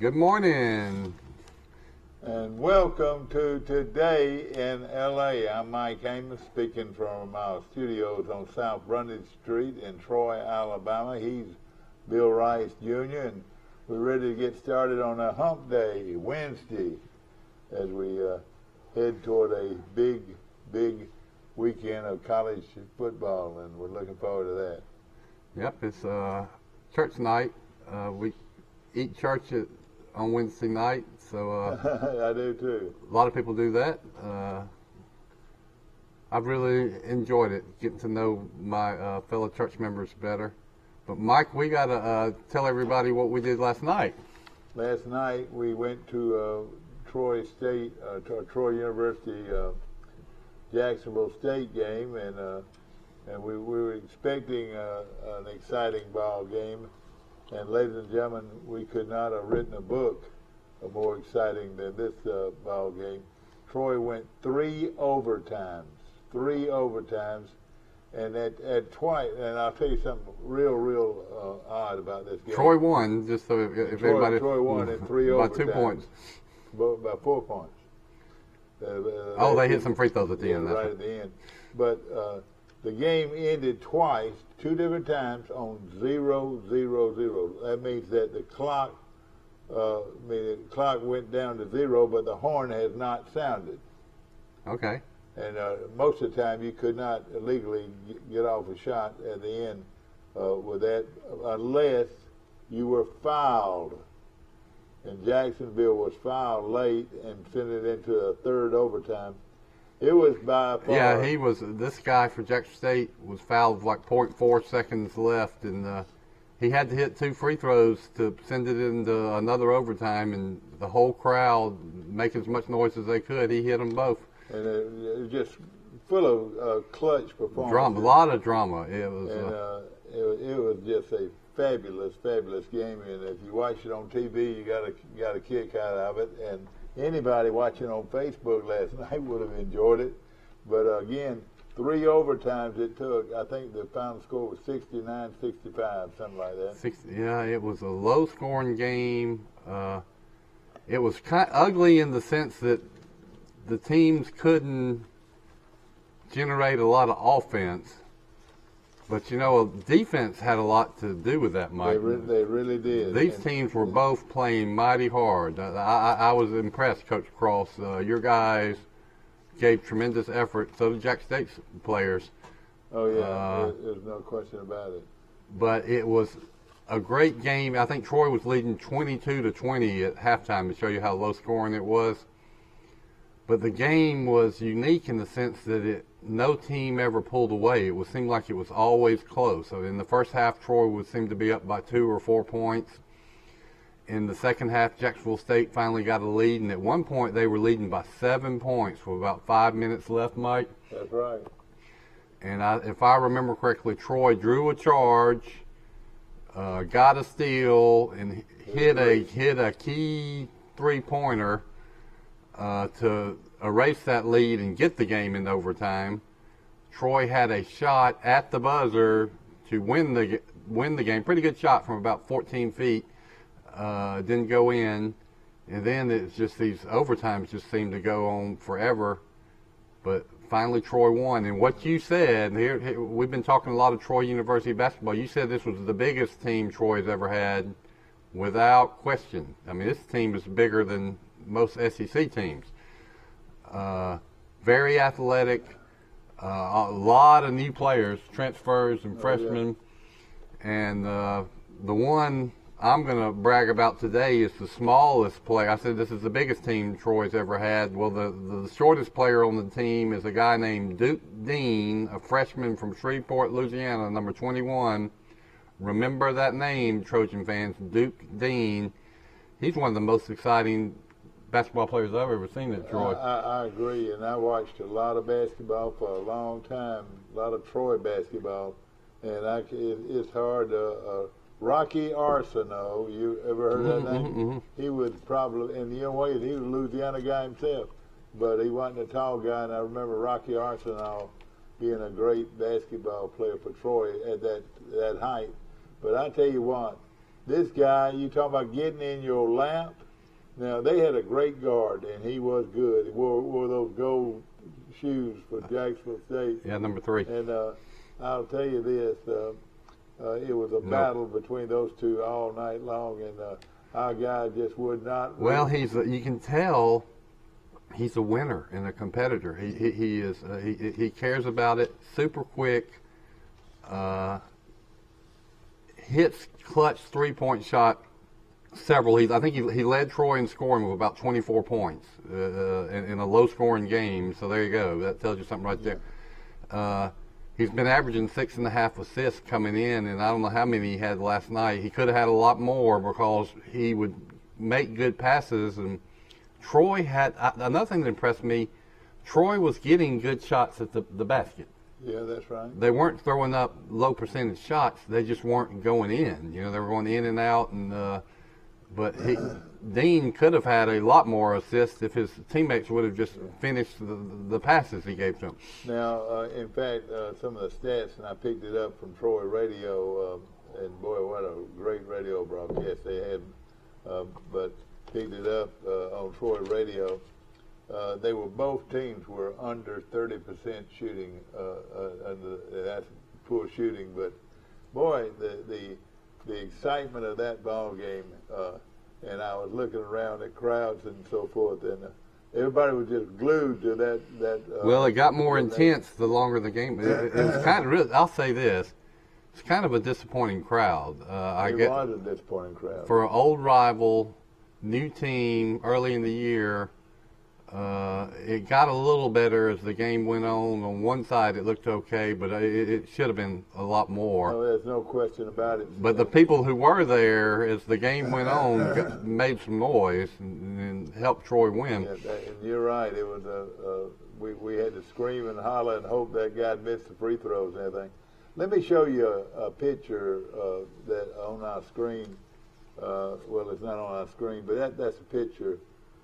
Good morning. And welcome to Today in LA. I'm Mike Amos, speaking from our studios on South Brundage Street in Troy, Alabama. He's Bill Rice Jr., and we're ready to get started on a hump day, Wednesday, as we head toward a big weekend of college football, and we're looking forward to that. Yep, it's church night. We eat church on Wednesday night, so I do too. A lot of people do that. I've really enjoyed it, getting to know my fellow church members better. But Mike, we got to tell everybody what we did last night. Last night we went to Troy University Jacksonville State game, and we were expecting an exciting ball game. And ladies and gentlemen, we could not have written a book more exciting than this ball game. Troy went three overtimes, and at twice. And I'll tell you something real odd about this game. Troy won, just so if everybody. Troy won in three by overtimes. 2 points. By 4 points. They hit some free throws at the end. Right at the end. But the game ended twice, two different times, on 0-0-0. That means that the clock went down to 0, but the horn has not sounded. Okay. And most of the time, you could not legally get off a shot at the end with that, unless you were fouled. And Jacksonville was fouled late and sent it into a third overtime. It was by far. Yeah, this guy for Jackson State was fouled with like 0.4 seconds left, and he had to hit 2 free throws to send it into another overtime, and the whole crowd making as much noise as they could. He hit them both. And it was just full of clutch performance. Drama, a lot of drama. It was. And it was just a fabulous game, and if you watch it on TV, you got a kick out of it. And anybody watching on Facebook last night would have enjoyed it. But again, 3 overtimes it took. I think the final score was 69-65, something like that. It was a low-scoring game. It was kind of ugly in the sense that the teams couldn't generate a lot of offense. But, defense had a lot to do with that, Mike. They really did. These teams were both playing mighty hard. I was impressed, Coach Cross. Your guys gave tremendous effort. So did Jack State's players. Oh, yeah. There's no question about it. But it was a great game. I think Troy was leading 22-20 at halftime to show you how low scoring it was. But the game was unique in the sense that no team ever pulled away. It seemed like it was always close. So in the first half, Troy would seem to be up by 2 or 4 points. In the second half, Jacksonville State finally got a lead, and at one point they were leading by 7 points with about 5 minutes left, Mike. That's right. And if I remember correctly, Troy drew a charge, got a steal, and hit a key three-pointer to erase that lead and get the game in overtime. Troy had a shot at the buzzer to win the game. Pretty good shot from about 14 feet. Didn't go in. And then it's just these overtimes just seem to go on forever. But finally Troy won. And what you said, here we've been talking a lot of Troy University basketball. You said this was the biggest team Troy's ever had without question. I mean, this team is bigger than most SEC teams. Very athletic, a lot of new players, transfers and freshmen. And the one I'm going to brag about today is the smallest player. I said this is the biggest team Troy's ever had. Well, the shortest player on the team is a guy named Duke Dean, a freshman from Shreveport, Louisiana, number 21. Remember that name, Trojan fans, Duke Dean. He's one of the most exciting basketball players I've ever seen at Troy. I agree, and I watched a lot of basketball for a long time, a lot of Troy basketball, and it's hard to Rocky Arsenault, you ever heard that name? Mm-hmm. He was probably, and you know what, he was a Louisiana guy himself, but he wasn't a tall guy, and I remember Rocky Arsenault being a great basketball player for Troy at that height. But I tell you what, this guy, you talk about getting in your lap. Now, they had a great guard, and he was good. He wore those gold shoes for Jacksonville State. Yeah, number 3. And I'll tell you this, it was a battle between those two all night long, and our guy just would not. Well, you can tell he's a winner and a competitor. He cares about it. Super quick. Hits clutch 3-point shot. Several. I think he led Troy in scoring with about 24 points in a low-scoring game. So there you go. That tells you something right there. He's been averaging 6.5 assists coming in, and I don't know how many he had last night. He could have had a lot more because he would make good passes. And Troy had another thing that impressed me. Troy was getting good shots at the basket. Yeah, that's right. They weren't throwing up low percentage shots. They just weren't going in. You know, they were going in and out, and but Dean could have had a lot more assists if his teammates would have just finished the passes he gave to him. Now, in fact, some of the stats, and I picked it up from Troy Radio, and boy, what a great radio broadcast they had. But picked it up on Troy Radio. They were both teams were under 30% shooting. That's poor shooting, but boy, the excitement of that ball game, and I was looking around at crowds and so forth, and everybody was just glued to that. Well, it got more intense the longer the game. It was kind of. I'll say this: it's kind of a disappointing crowd. It was a disappointing crowd for an old rival, new team early in the year. It got a little better as the game went on. On one side, it looked okay, but it should have been a lot more. Oh, there's no question about it. But the people who were there, as the game went on, made some noise and helped Troy win. Yeah, and you're right. It was we had to scream and holler and hope that guy missed the free throws and everything. Let me show you a picture that on our screen. Well, it's not on our screen, but that's a picture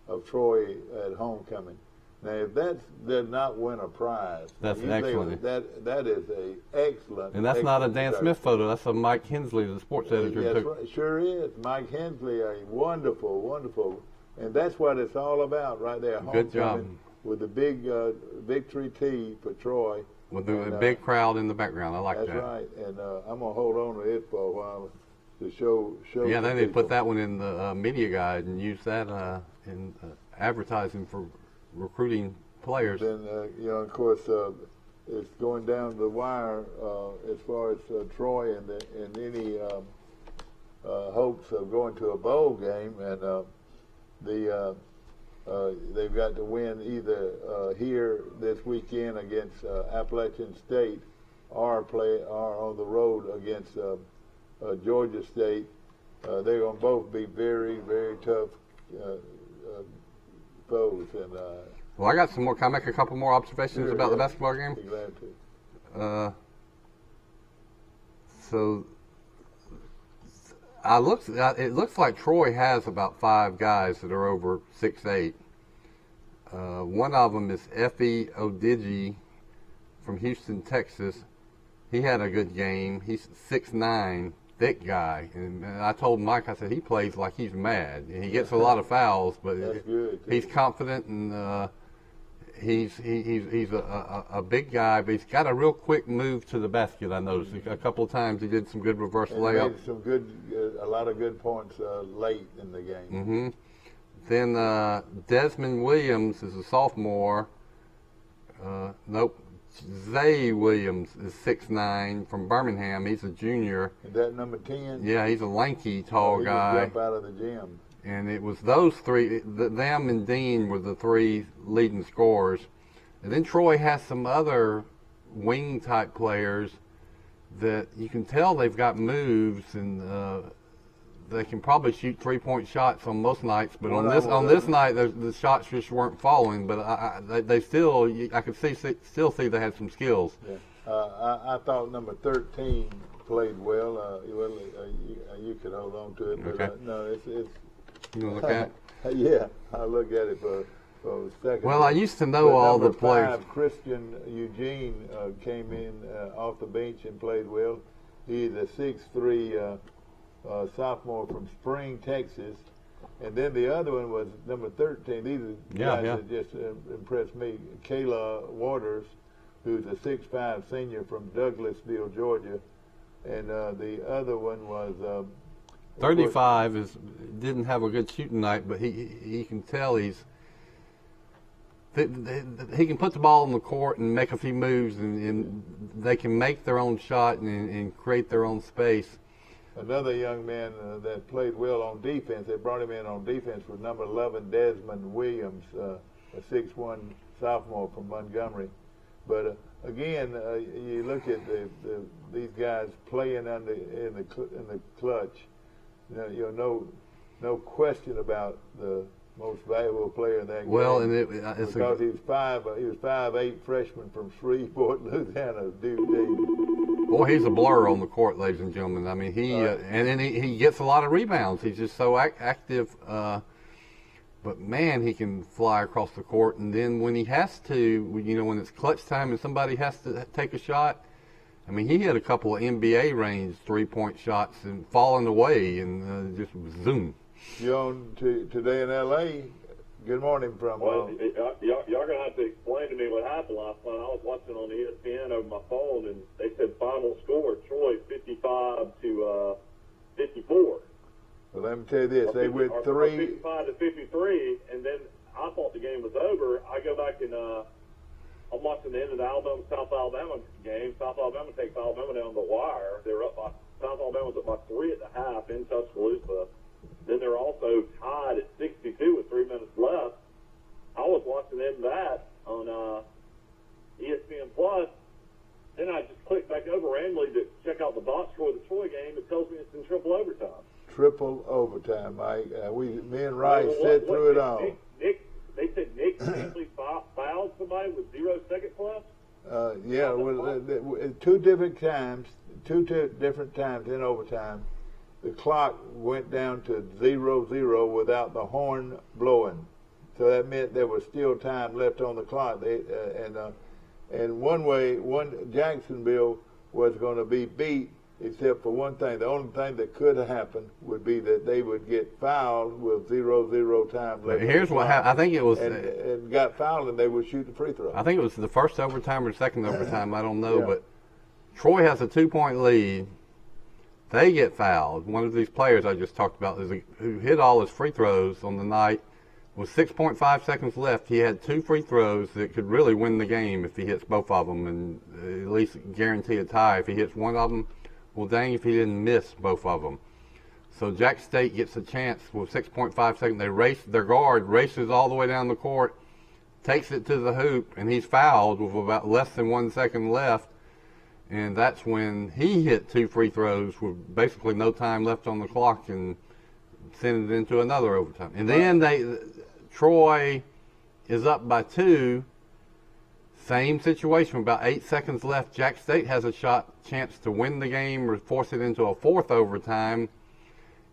of Troy at homecoming. Now, if that does not win a prize, that's excellent. That is a excellent. And that's not a Dan Smith photo. That's a Mike Hensley, the sports editor. Yes, right. Sure is. Mike Hensley, a wonderful, and that's what it's all about right there. Homecoming. Good job. With the big victory tee for Troy. With the big crowd in the background. I like that. That's right. And I'm gonna hold on to it for a while to show. Yeah, they need to put that one in the media guide and use that in advertising for recruiting players. Then, of course, it's going down the wire as far as Troy and any hopes of going to a bowl game, and they've got to win either here this weekend against Appalachian State, or on the road against Georgia State. They're going to both be very, very tough foes. And well, I got some more. Can I make a couple more observations about the basketball game? Be glad to. So it looks like Troy has about 5 guys that are over 6'8". One of them is Effie Odigi from Houston, Texas. He had a good game. He's 6'9", thick guy. And I told Mike, I said, he plays like he's mad. And he gets a lot of fouls, but he's confident, and he's a big guy, but he's got a real quick move to the basket. I noticed a couple of times he did some good reverse layups. He made a lot of good points late in the game. Mm-hmm. Then Desmond Williams is a sophomore. Zay Williams is 6'9" from Birmingham. He's a junior. Is that number 10? Yeah, he's a lanky, tall guy. He can jump out of the gym. And it was those three, them and Dean were the 3 leading scorers. And then Troy has some other wing-type players that you can tell they've got moves, and they can probably shoot 3-point shots on most nights. But on this night, the shots just weren't falling. But they still, I could still see they had some skills. Yeah. I thought number 13 played well. You could hold on to it. But, okay. No, it's. You want to look at it? Yeah, I'll look at it for a second. Well, I used to know all the players. Number 5, Christian Eugene, came in off the bench and played well. He's a 6'3", sophomore from Spring, Texas. And then the other one was number 13. These are guys that just impressed me. Kayla Waters, who's a 6'5" senior from Douglasville, Georgia. And the other one was 35 didn't have a good shooting night, but he can tell he can put the ball on the court and make a few moves, and they can make their own shot and create their own space. Another young man that played well on defense, they brought him in on defense, was number 11, Desmond Williams, a 6'1" sophomore from Montgomery. But again, you look at these guys playing in the clutch. No question about the most valuable player in that game. Well, and because he was 5'8" freshman from Shreveport, Louisiana, Duke D. Boy, he's a blur on the court, ladies and gentlemen. I mean, and then he gets a lot of rebounds. He's just so active. But man, he can fly across the court. And then when he has to, when it's clutch time and somebody has to take a shot, I mean, he had a couple of NBA range 3-point shots and falling away and just zoom. You're on today in L.A. Good morning from. Well, y'all gonna have to explain to me what happened last night. I was watching on ESPN over my phone, and they said final score Troy 55-54. Well, let me tell you this: they went 55-53, and then I thought the game was over. I go back and I'm watching the end of the South Alabama game. South Alabama takes Alabama down the wire. They're up by South Alabama's up by 3 at the half in Tuscaloosa. Then they're also tied at 62 with 3 minutes left. I was watching that on ESPN Plus. Then I just clicked back over randomly to check out the box score of the Troy game. It tells me it's in triple overtime. Triple overtime, Mike. Me and Rice sat through it all. They said Nick actually fouled somebody with 0 seconds left? Yeah, two different times in overtime. The clock went down to 0-0 without the horn blowing. So that meant there was still time left on the clock. And Jacksonville was going to be beat, except for one thing. The only thing that could have happened would be that they would get fouled with 0-0 time left. Here's what happened. I think it was and got fouled, and they would shoot the free throw. I think it was the first overtime or second overtime. I don't know, but Troy has a 2-point lead. They get fouled. One of these players I just talked about who hit all his free throws on the night. With 6.5 seconds left, he had 2 free throws that could really win the game if he hits both of them, and at least guarantee a tie. If he hits one of them, well, dang if he didn't miss both of them. So Jack State gets a chance with 6.5 seconds. Their guard races all the way down the court, takes it to the hoop, and he's fouled with about less than 1 second left. And that's when he hit 2 free throws with basically no time left on the clock and sent it into another overtime. And then Troy is up by 2. Same situation, about 8 seconds left. Jack State has a chance to win the game or force it into a 4th overtime.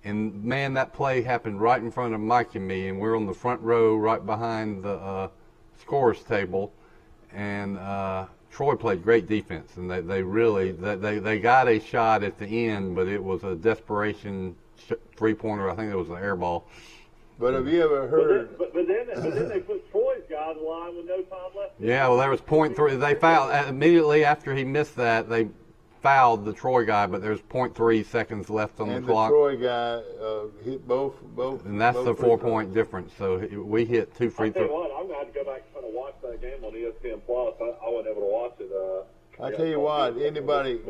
And man, that play happened right in front of Mike and me, and we're on the front row right behind the scorers table. And Troy played great defense, and they got a shot at the end, but it was a desperation 3-pointer. I think it was an air ball. But have you ever heard? But then they put Troy's guys in line with no time left. Yeah, well, there was 0.3. They fouled immediately after he missed that. They fouled the Troy guy, but there's 0.3 seconds left on the clock. And the Troy guy hit both. And that's the 4-point difference. So we hit 2 free throws. I tell you what, I'm going to have to go back and watch that game on ESPN Plus. I wasn't able to watch it. I tell you what, anybody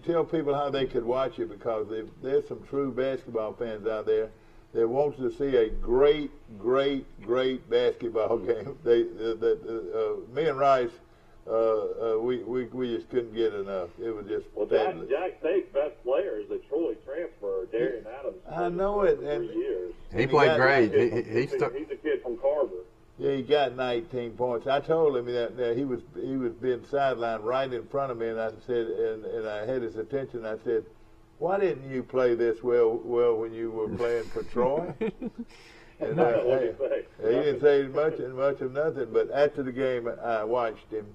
tell people how they could watch it, because there's some true basketball fans out there that wants to see a great basketball game. Me and Rice, we just couldn't get enough. It was just fabulous. Jack State's best player is the Troy transfer, Darian Adams. I know it. And 3 years. He played great. He's a kid from Carver. Yeah, he got 19 points. I told him that he was being sidelined right in front of me, and I said, and I had his attention. I said, "Why didn't you play this well when you were playing for Troy?" And he didn't say much of nothing. But after the game, I watched him,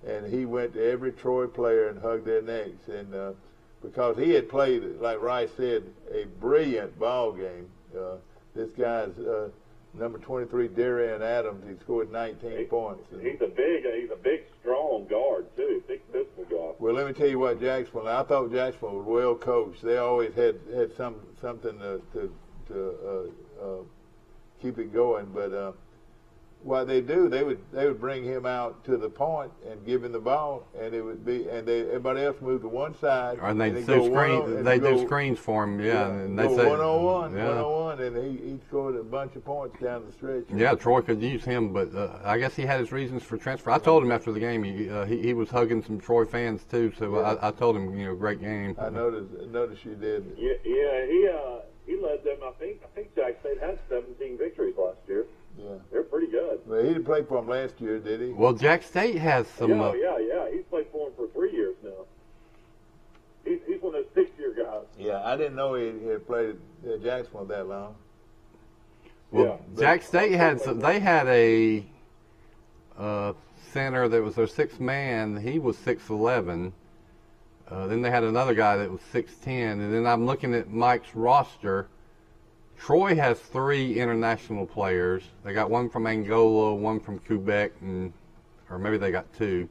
and he went to every Troy player and hugged their necks. And because he had played, like Rice said, a brilliant ball game. This guy's number 23, Darian Adams. He scored 19 points. He's a big, strong guard too. Big physical guard. Well, let me tell you what Jacksonville. I thought Jacksonville was well coached. They always had something to keep it going. But what they do, they would bring him out to the point and give him the ball, and it would be, and everybody else moved to one side. And they do screens. They do screens for him. Yeah, and they say 101, and he scored a bunch of points down the stretch. Yeah, Troy could use him, but I guess he had his reasons for transfer. I told him after the game he was hugging some Troy fans too. So yeah. I told him, great game. I noticed you did. Yeah, he led them. I think Jack State had 17 victories last year. Yeah, they're pretty good. Well, he didn't play for him last year, did he? Well, Jack State has some. Yeah. He's played for him for 3 years now. He's one of those 6-year guys. Yeah, I didn't know he had played at Jacksonville that long. Well, yeah, Jack State had a center that was their sixth man. He was 6'11". Then they had another guy that was 6'10", and then I'm looking at Mike's roster. Troy has 3 international players. They got one from Angola, one from Quebec, or maybe they got 2.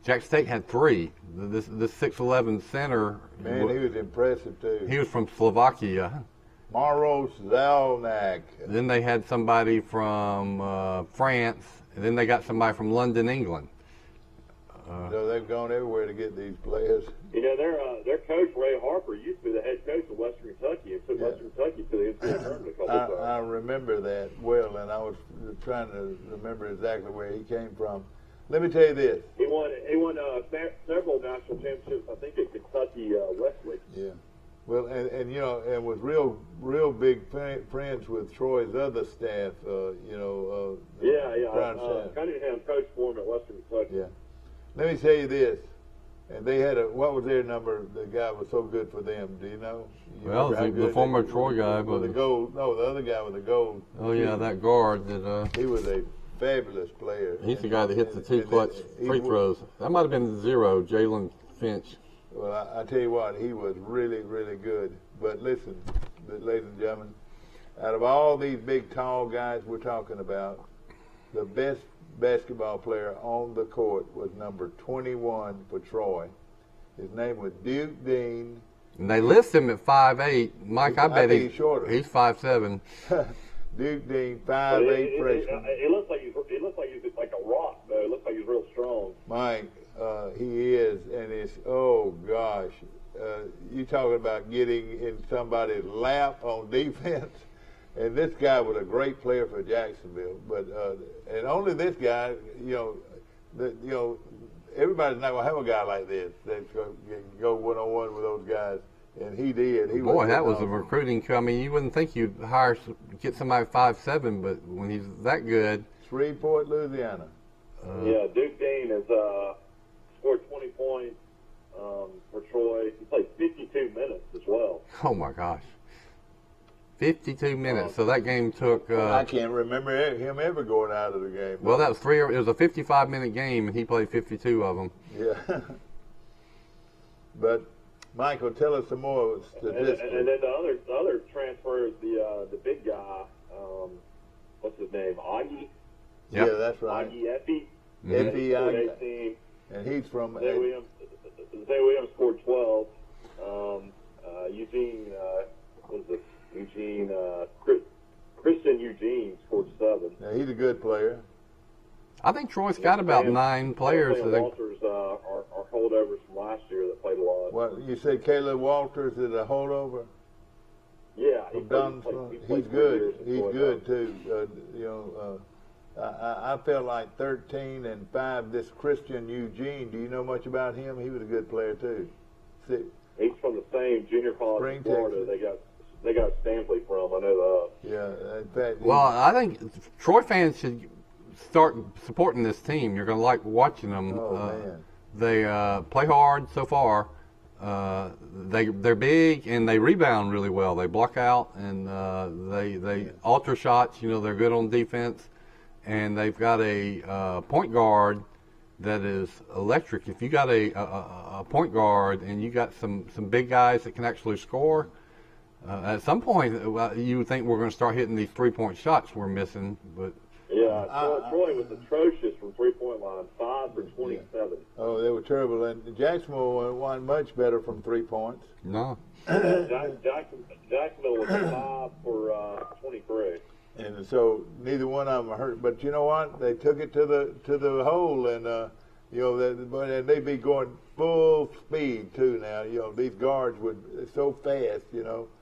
Jack State had 3. This 6'11" center. Man, he was impressive too. He was from Slovakia. Maros Zalnak. Then they had somebody from France, and then they got somebody from London, England. So they've gone everywhere to get these players. Their coach Ray Harper used to be the head coach of Western Kentucky and took Western Kentucky to the NCAA tournament a couple times. I remember that well, and I was trying to remember exactly where he came from. Let me tell you this. He won several national championships. I think at Kentucky Wesley. Yeah. Well, and was real big friends with Troy's other staff. Cunningham coached for him at Western Kentucky. Yeah. Let me tell you this, and they had what was their number? The guy was so good for them. Do you know? Well, the former Troy guy, with the gold. No, the other guy with the gold. Oh yeah, that guard he was a fabulous player. He's the guy that hit the 2 clutch free throws. That might have been 0, Jalen Finch. Well, I tell you what, he was really, really good. But listen, ladies and gentlemen, out of all these big, tall guys we're talking about, the best basketball player on the court was number 21 for Troy. His name was Duke Dean. And they list him at 5'8". Mike, I bet he's shorter. He's 5'7". Duke Dean, 5'8" freshman. It looks like he's like a rock, though. It looks like he's real strong. Mike, he is, and it's, oh gosh, you talking about getting in somebody's lap on defense. And this guy was a great player for Jacksonville, but and only this guy, everybody's not gonna have a guy like this that's gonna go 1-on-1 with those guys, and he did. Boy, that was a recruiting. I mean, you wouldn't think you'd get somebody 5'7", but when he's that good. Shreveport, Louisiana. Duke Dean has scored 20 points for Troy. He played 52 minutes as well. Oh my gosh. 52 minutes. So that game took. I can't remember him ever going out of the game. Well, that was it was a 55-minute game, and he played 52 of them. Yeah. But Michael, tell us some more statistics. And then the other transfer is the big guy. What's his name? Augie. Yep. Yeah, that's right. Augie Effie. Effie Augie. 18. And he's from. Zay Williams scored 12. Eugene. What is it? Christian Eugene scored 7. Yeah, he's a good player. I think Troy's got about 9 players. Walters are holdovers from last year that played a lot. What you say, Caleb Walters is a holdover? Yeah, he's good. He's good too. I felt like 13 and 5. This Christian Eugene. Do you know much about him? He was a good player too. He's from the same junior college in Florida. They got Stanley from. I know that. Yeah, in fact. Well, I think Troy fans should start supporting this team. You're going to like watching them. Oh man. They play hard so far. They're big and they rebound really well. They block out and they alter shots. They're good on defense, and they've got a point guard that is electric. If you got a point guard and you got some big guys that can actually score, at some point you would think we're going to start hitting these 3-point shots we're missing. But yeah, Troy was atrocious from 3-point line, 5 for 27. Oh, they were terrible. And Jacksonville wasn't much better from 3 points. no. Jacksonville was 5 for 23. And so neither one of them hurt. But you know what? They took it to the hole, and but they'd be going full speed too now. These guards would so fast.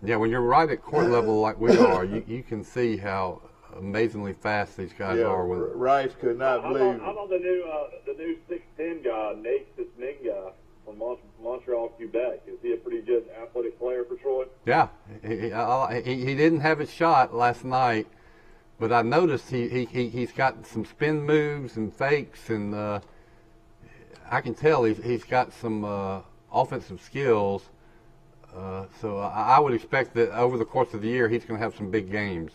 Yeah, when you're right at court level like we are, you can see how amazingly fast these guys are. With Rice could not believe. How about the new 6'10" guy, Nate Sisminga from Montreal, Quebec? Is he a pretty good athletic player for Troy? Yeah, he didn't have his shot last night, but I noticed he's got some spin moves and fakes, and I can tell he's got some offensive skills. So I would expect that over the course of the year he's going to have some big games.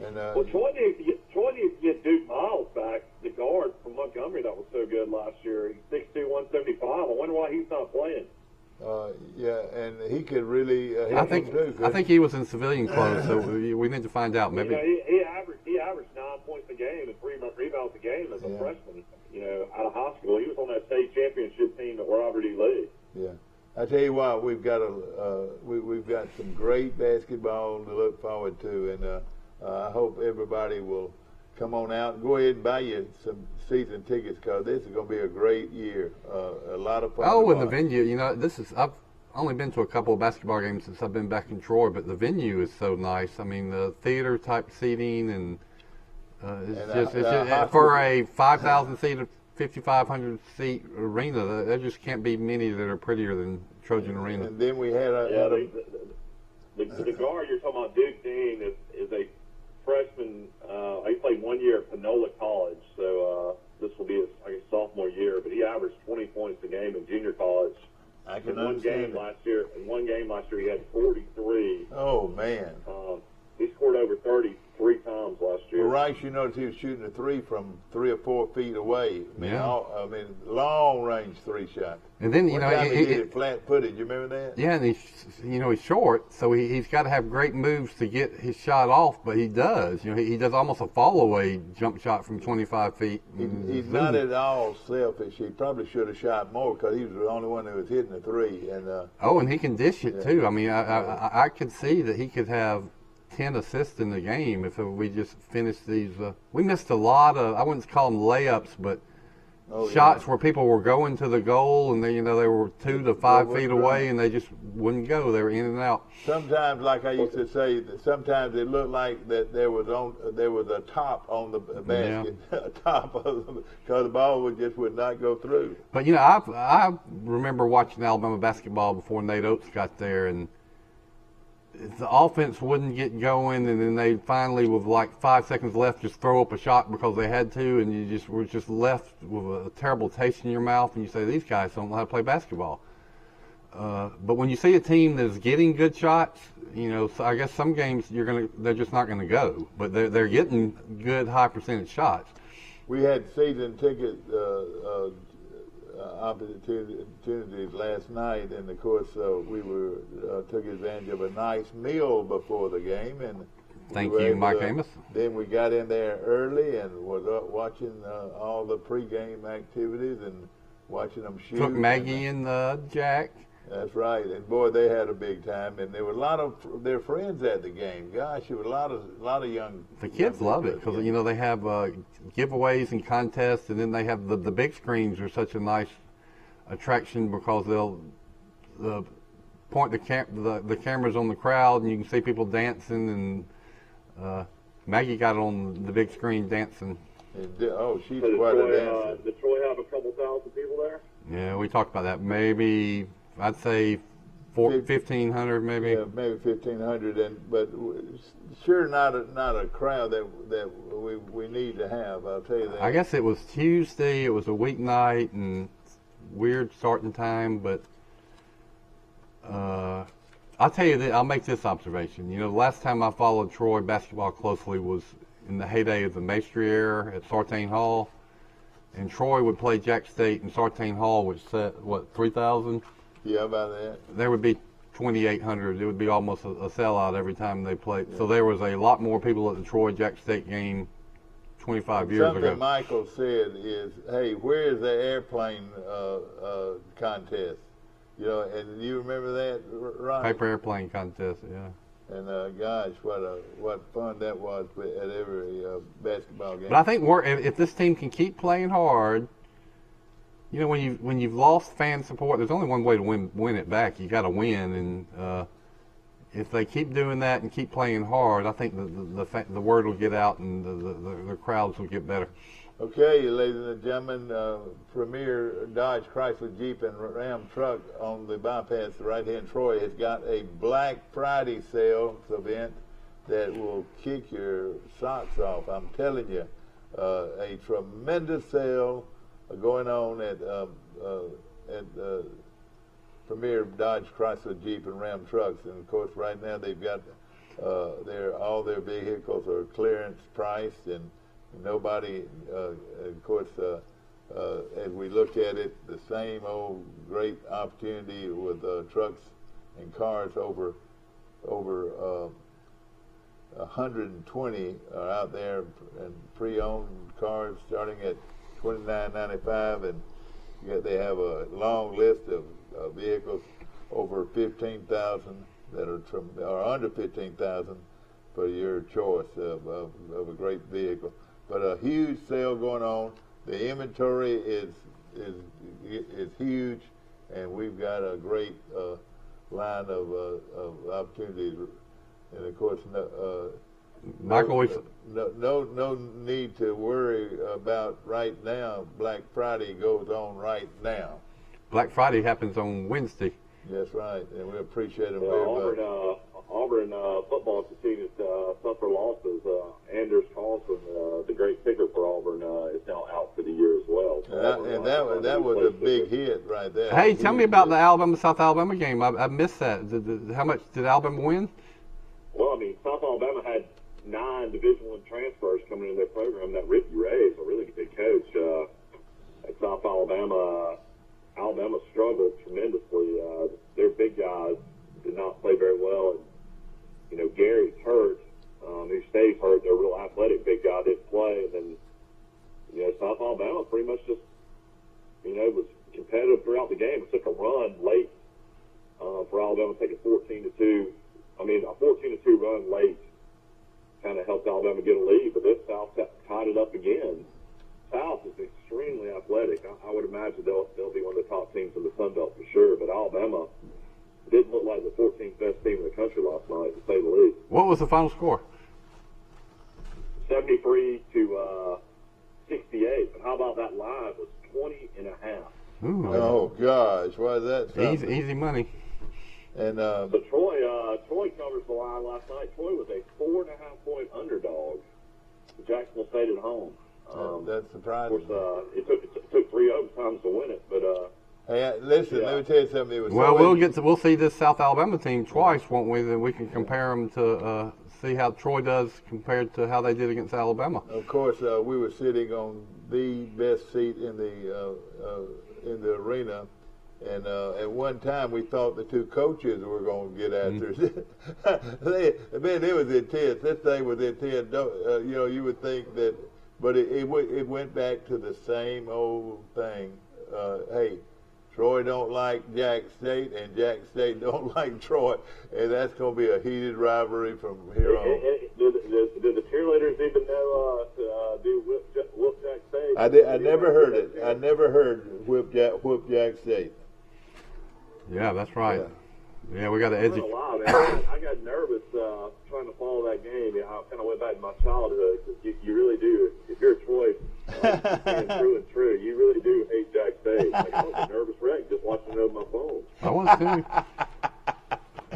And, well, Troy needs to get Duke Miles back, the guard from Montgomery that was so good last year. He's 6'2", 175. I wonder why he's not playing. Yeah, and he could really. I think he was in civilian clothes, so we need to find out. Maybe he averaged 9 points a game and 3 rebounds a game as a freshman. Out of high school, he was on that state championship team at Robert E. Lee. Yeah, I tell you what, we've got we've got some great basketball to look forward to, and I hope everybody will come on out and go ahead and buy you some season tickets, because this is going to be a great year. A lot of fun. Oh, and the venue, I've only been to a couple of basketball games since I've been back in Troy, but the venue is so nice. I mean, the theater type seating, and it's just for a 5,000 seat, 5,500 seat arena. There just can't be many that are prettier than Trojan Arena. And then we had the guard you're talking about, Duke Dean, is a freshman. He played 1 year at Panola College, so this will be his sophomore year. But he averaged 20 points a game in junior college. In one game last year, he had 43. Oh man! He scored over 30 3 times last year. Well, Rice, you noticed he was shooting a 3 from 3 or 4 feet away. I mean, long range 3 shots. And then he did it flat footed. You remember that? Yeah, and he's short, so he's got to have great moves to get his shot off. But he does. He does almost a fall away jump shot from 25 feet. He's not at all selfish. He probably should have shot more, because he was the only one that was hitting a 3. And and he can dish it too. I mean, I could see that he could have 10 assists in the game if we just finished these. We missed a lot of, I wouldn't call them layups, but shots where people were going to the goal, and they were 2 to 5 feet away, and they just wouldn't go. They were in and out. Sometimes, like I used to say, sometimes it looked like that there was a top on the basket, a top because the ball would not go through. But I remember watching Alabama basketball before Nate Oates got there, and the offense wouldn't get going, and then they finally, with like 5 seconds left, just throw up a shot because they had to, and you were just left with a terrible taste in your mouth, and you say, these guys don't know how to play basketball. But when you see a team that's getting good shots, so I guess some games they're just not gonna go, but they're getting good high percentage shots. We had season ticket opportunities last night, and of course we took advantage of a nice meal before the game, and thank you, Mike Amos. Then we got in there early and was watching all the pregame activities and watching them shoot. Took Maggie and Jack. That's right, and boy, they had a big time, and there were a lot of their friends at the game. Gosh, there were a lot of young. The kids love it because they have giveaways and contests, and then they have the big screens are such a nice attraction because they'll point the cameras on the crowd, and you can see people dancing, and Maggie got on the big screen dancing. She's quite a dancer. Did Troy have a couple thousand people there? Yeah, we talked about that. Maybe I'd say 1,500, maybe. Yeah, maybe 1,500, but sure not a crowd that we need to have. I'll tell you that. I guess it was Tuesday. It was a weeknight and weird starting time, but I'll tell you that I'll make this observation. The last time I followed Troy basketball closely was in the heyday of the Maestri era at Sartain Hall. and Troy would play Jack State in Sartain Hall, which set, what, 3,000? Yeah, about that. There would be 2,800. It would be almost a sellout every time they played. Yeah. So there was a lot more people at the Troy Jack State game 25 years ago. Something Michael said is, hey, where is the airplane contest? You know, and you remember that, Ron? Paper airplane contest, yeah. And gosh, what fun that was at every basketball game. But I think if this team can keep playing hard, you know, when you've lost fan support, there's only one way to win it back. You got to win, and if they keep doing that and keep playing hard, I think the word will get out and the crowds will get better. Okay, ladies and gentlemen, Premier Dodge Chrysler Jeep and Ram truck on the bypass, the right-hand Troy, has got a Black Friday sales event that will kick your socks off. I'm telling you, a tremendous sale going on at Premier Dodge Chrysler Jeep and Ram trucks, and of course, right now they've got all their vehicles are clearance priced, and nobody, of course, as we look at it, the same old great opportunity with trucks and cars over 120 are out there, and pre-owned cars starting at $29.95, and yet they have a long list of vehicles over 15,000 that are under 15,000 for your choice of a great vehicle. But a huge sale going on. The inventory is huge, and we've got a great line of opportunities. And of course, no need to worry about right now. Black Friday goes on right now. Black Friday happens on Wednesday. That's right, and we appreciate them very much. Auburn football continues to suffer losses. Anders Carlson, the great kicker for Auburn, is now out for the year as well. So and that was a big hit right there. Hey, tell me about the Alabama-South Alabama game. I missed that. How much did Alabama win? Well, I mean, South Alabama had 9 Division I transfers coming in their program. That Ricky Ray is a really good coach at South Alabama. Alabama struggled tremendously. Their big guys did not play very well. And, you know, Gary's hurt. Who stays hurt. They're a real athletic big guy. Didn't play. And then, you know, South Alabama pretty much just, you know, was competitive throughout the game. It took a run late for Alabama to take a 14-2. I mean, a 14-2 run late kind of helped Alabama get a lead. But then South tied it up again. South is extremely athletic. I would imagine they'll be one of the top teams in the Sun Belt for sure. But Alabama didn't look like the 14th best team in the country last night, to say the least. What was the final score? 73 to 68. But how about that line was 20.5. Ooh, oh gosh, why is that? Easy money. And but Troy covers the line last night. Troy was a 4.5-point underdog. Jacksonville State at home. That's surprising. Of course, it took 3 overtimes to win it, but. Hey, listen. Let me tell you something. We'll see this South Alabama team twice, won't we? Then we can compare them to see how Troy does compared to how they did against Alabama. Of course, we were sitting on the best seat in the arena, and at one time we thought the 2 coaches were going to get after us. It was intense. This thing was intense. You know, you would think that, but it went back to the same old thing. Hey, Troy don't like Jack State, and Jack State don't like Troy, and that's going to be a heated rivalry from here on. Do the cheerleaders even know to do whoop Jack State? I never heard it. I never heard whoop Jack State. Yeah, that's right. Yeah, we got to educate. I got nervous trying to follow that game. I kind of went back to my childhood because you really do. If you're a Troy fan through and true, you really do hate Jack State. Like, I was a nervous wreck just watching it on my phone. I was too.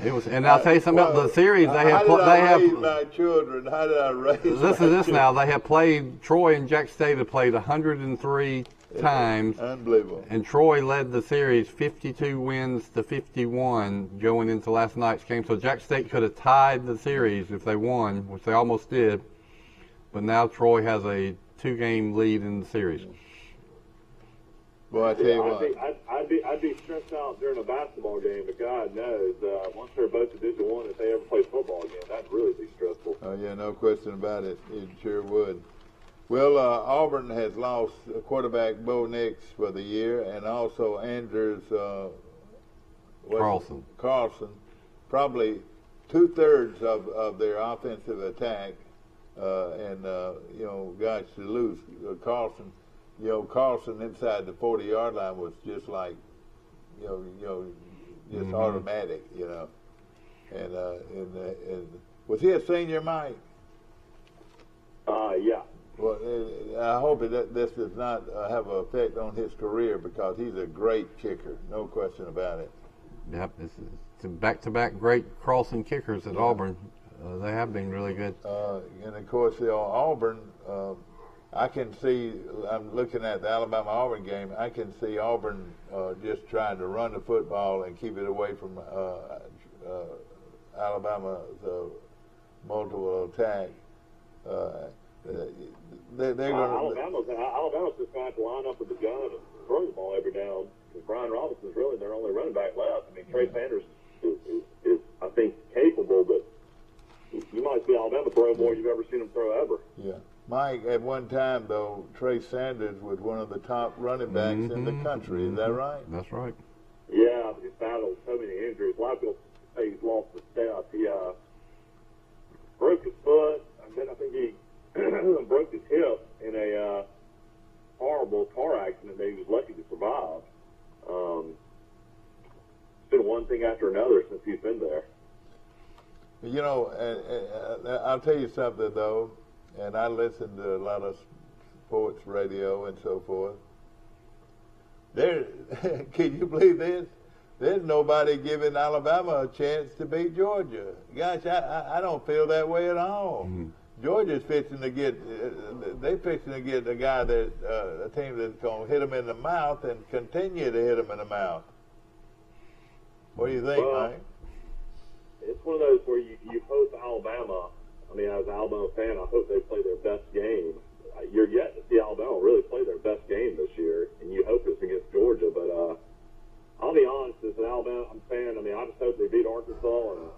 It was, and I'll tell you something about the series. They have. My children. How did I raise? Listen to this now. They have played. Troy and Jack State have played 103 times. Unbelievable. And Troy led the series 52 wins to 51 going into last night's game. So Jack State could have tied the series if they won, which they almost did. But now Troy has a 2-game lead in the series. Well, I tell you what. I'd be stressed out during a basketball game, but God knows, once they're both Division I, if they ever play football again, that'd really be stressful. Oh yeah, no question about it. It sure would. Well, Auburn has lost quarterback Bo Nix for the year, and also Andrews Carlson, probably 2/3 of their offensive attack, and gosh, to lose Carlson. Carlson inside the 40-yard line was just like, just automatic, And was he a senior, Mike? Yeah. Well, I hope this does not have an effect on his career, because he's a great kicker, no question about it. Yep, it's back-to-back great crossing kickers at Auburn. They have been really good. And of course, Auburn. I can see. I'm looking at the Alabama-Auburn game. I can see Auburn just trying to run the football and keep it away from Alabama's multiple attack. They're going Alabama's just going to have to line up with the gun and throw the ball every down, because Brian Robinson's really their only running back left. I mean, Trey Sanders is I think, capable, but you might see Alabama throw more you've ever seen them throw ever. Yeah. Mike, at one time, though, Trey Sanders was one of the top running backs in the country. Is that right? That's right. Yeah, he's battled so many injuries. A lot of people say he's lost the step. He broke his foot, and then I think he broke his hip in a horrible car accident that he was lucky to survive. It's been one thing after another since he's been there. I'll tell you something, though, and I listen to a lot of sports radio and so forth. Can you believe this? There's nobody giving Alabama a chance to beat Georgia. Gosh, I don't feel that way at all. Mm-hmm. Georgia's fixing to get a guy a team that's going to hit them in the mouth and continue to hit them in the mouth. What do you think, Mike? It's one of those where you hope Alabama, I mean, as an Alabama fan, I hope they play their best game. You're yet to see Alabama really play their best game this year, and you hope it's against Georgia. But I'll be honest, as an Alabama fan, I mean, I just hope they beat Arkansas, and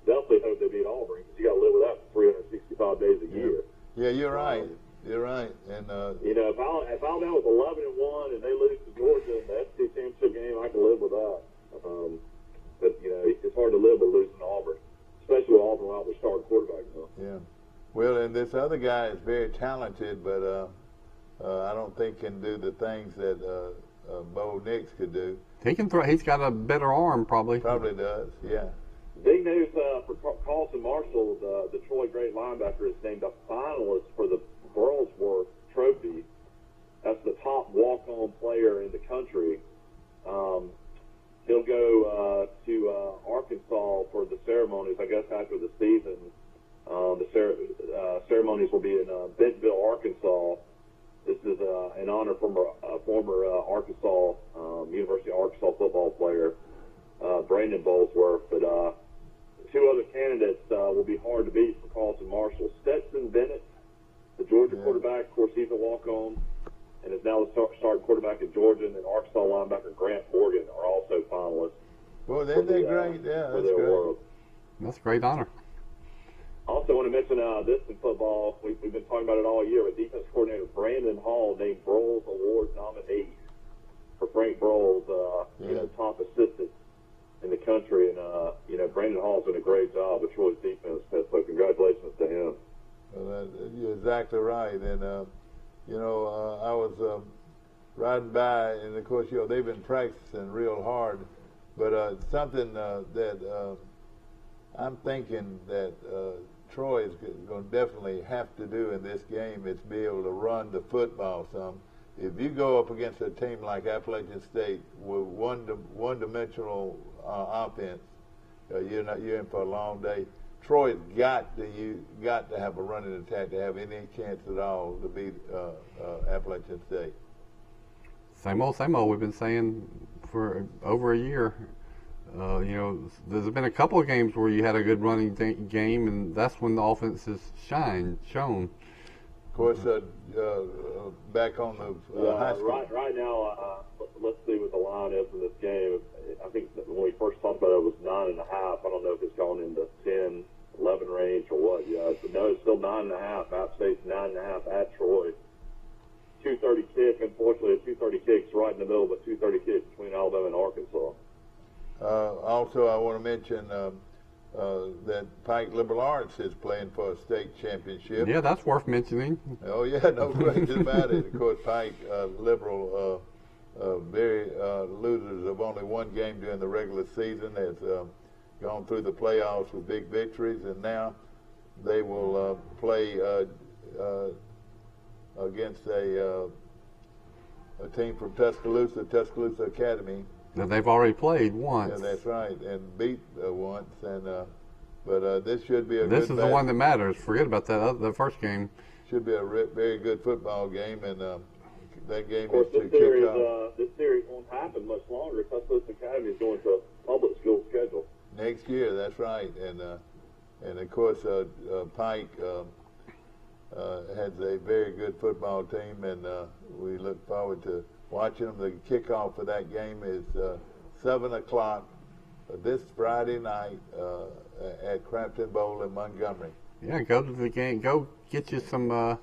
definitely hope they beat Auburn, because you got to live with that for 365 days a year. Yeah, you're right. You're right. And if Alabama was 11-1 and they lose to Georgia in the SEC championship game, I can live with that. But it's hard to live with losing to Auburn, especially with Auburn without their starting quarterback now. Yeah. Well, and this other guy is very talented, but I don't think can do the things that Bo Nix could do. He can throw. He's got a better arm, probably. Probably does. Yeah. Big news for Carlton Marshall, the Detroit great linebacker, is named a finalist for the Burlsworth Trophy. That's the top walk-on player in the country. He'll go to Arkansas for the ceremonies, I guess, after the season. The ceremonies will be in Bentonville, Arkansas. This is in honor from a former Arkansas, University of Arkansas football player, Brandon Bolesworth. But two other candidates will be hard to beat for Carlton Marshall. Stetson Bennett, the Georgia quarterback, of course, he's a walk-on, and is now the starting quarterback at Georgia, and then Arkansas linebacker Grant Morgan are also finalists. Well, they're great. Yeah, that's great. World. That's a great honor. Also want to mention this in football. We've been talking about it all year, but defense coordinator Brandon Hall named Broyles Award nominee for Frank Broyles, top assistant in the country. And, Brandon Hall's done a great job with Troy's defense, so congratulations to him. Well, you're exactly right. And, I was riding by, and, of course, they've been practicing real hard. But something that I'm thinking that Troy is going to definitely have to do in this game is be able to run the football some. If you go up against a team like Appalachian State with one-dimensional offense, you're in for a long day. Troy's got to have a running attack to have any chance at all to beat Appalachian State. Same old. We've been saying for over a year. There's been a couple of games where you had a good running game, and that's when the offense has shown. course, back on the high school. Right now, let's see what the line is in this game. I think that when we first talked about it, it was 9.5. I don't know if it's gone into 10, 11 range or what yet. But no, it's still 9.5. App State's 9.5 at Troy. 2:30 kick. Unfortunately, a 2:30 kick's right in the middle of a 2:30 kick between Alabama and Arkansas. Also, I want to mention that Pike Liberal Arts is playing for a state championship. Yeah, that's worth mentioning. Oh, yeah, no question about it. Of course, Pike Liberal, very losers of only one game during the regular season, has gone through the playoffs with big victories, and now they will play against a team from Tuscaloosa Academy. Now, they've already played once. Yeah, that's right, and beat once. And but this should be a. This good is the one that matters. Forget about that. The first game should be a very good football game, and that game Of course, is to kick off. this series won't happen much longer. Tuscaloosa Academy is going to a public school schedule Next year, that's right, and of course Pike has a very good football team, and we look forward to watching them. The kickoff for that game is 7 o'clock this Friday night at Crampton Bowl in Montgomery. Yeah, go to the game. Go get you some.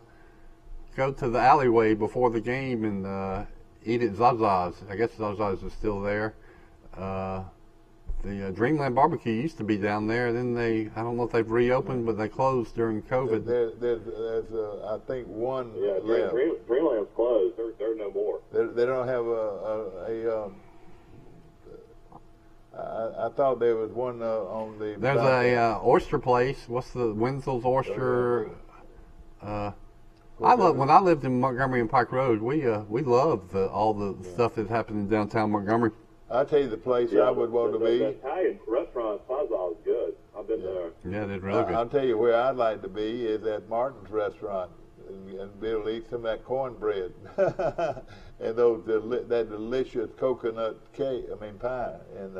Go to the alleyway before the game and eat at Zaza's. I guess Zaza's is still there. The Dreamland Barbecue used to be down there. Then I don't know if they've reopened, but they closed during COVID. There's I think one left. Dreamland's closed. They're no more. They don't have I thought there was one on the. There's a oyster place. What's the Wenzel's Oyster? When I lived in Montgomery and Pike Road, we loved all the stuff that happened in downtown Montgomery. I'll tell you the place I would want to be. The Italian restaurant Plaza is good. I've been there. Yeah, they're really good. I'll tell you where I'd like to be is at Martin's restaurant and be able to eat some of that cornbread and that delicious coconut pie. And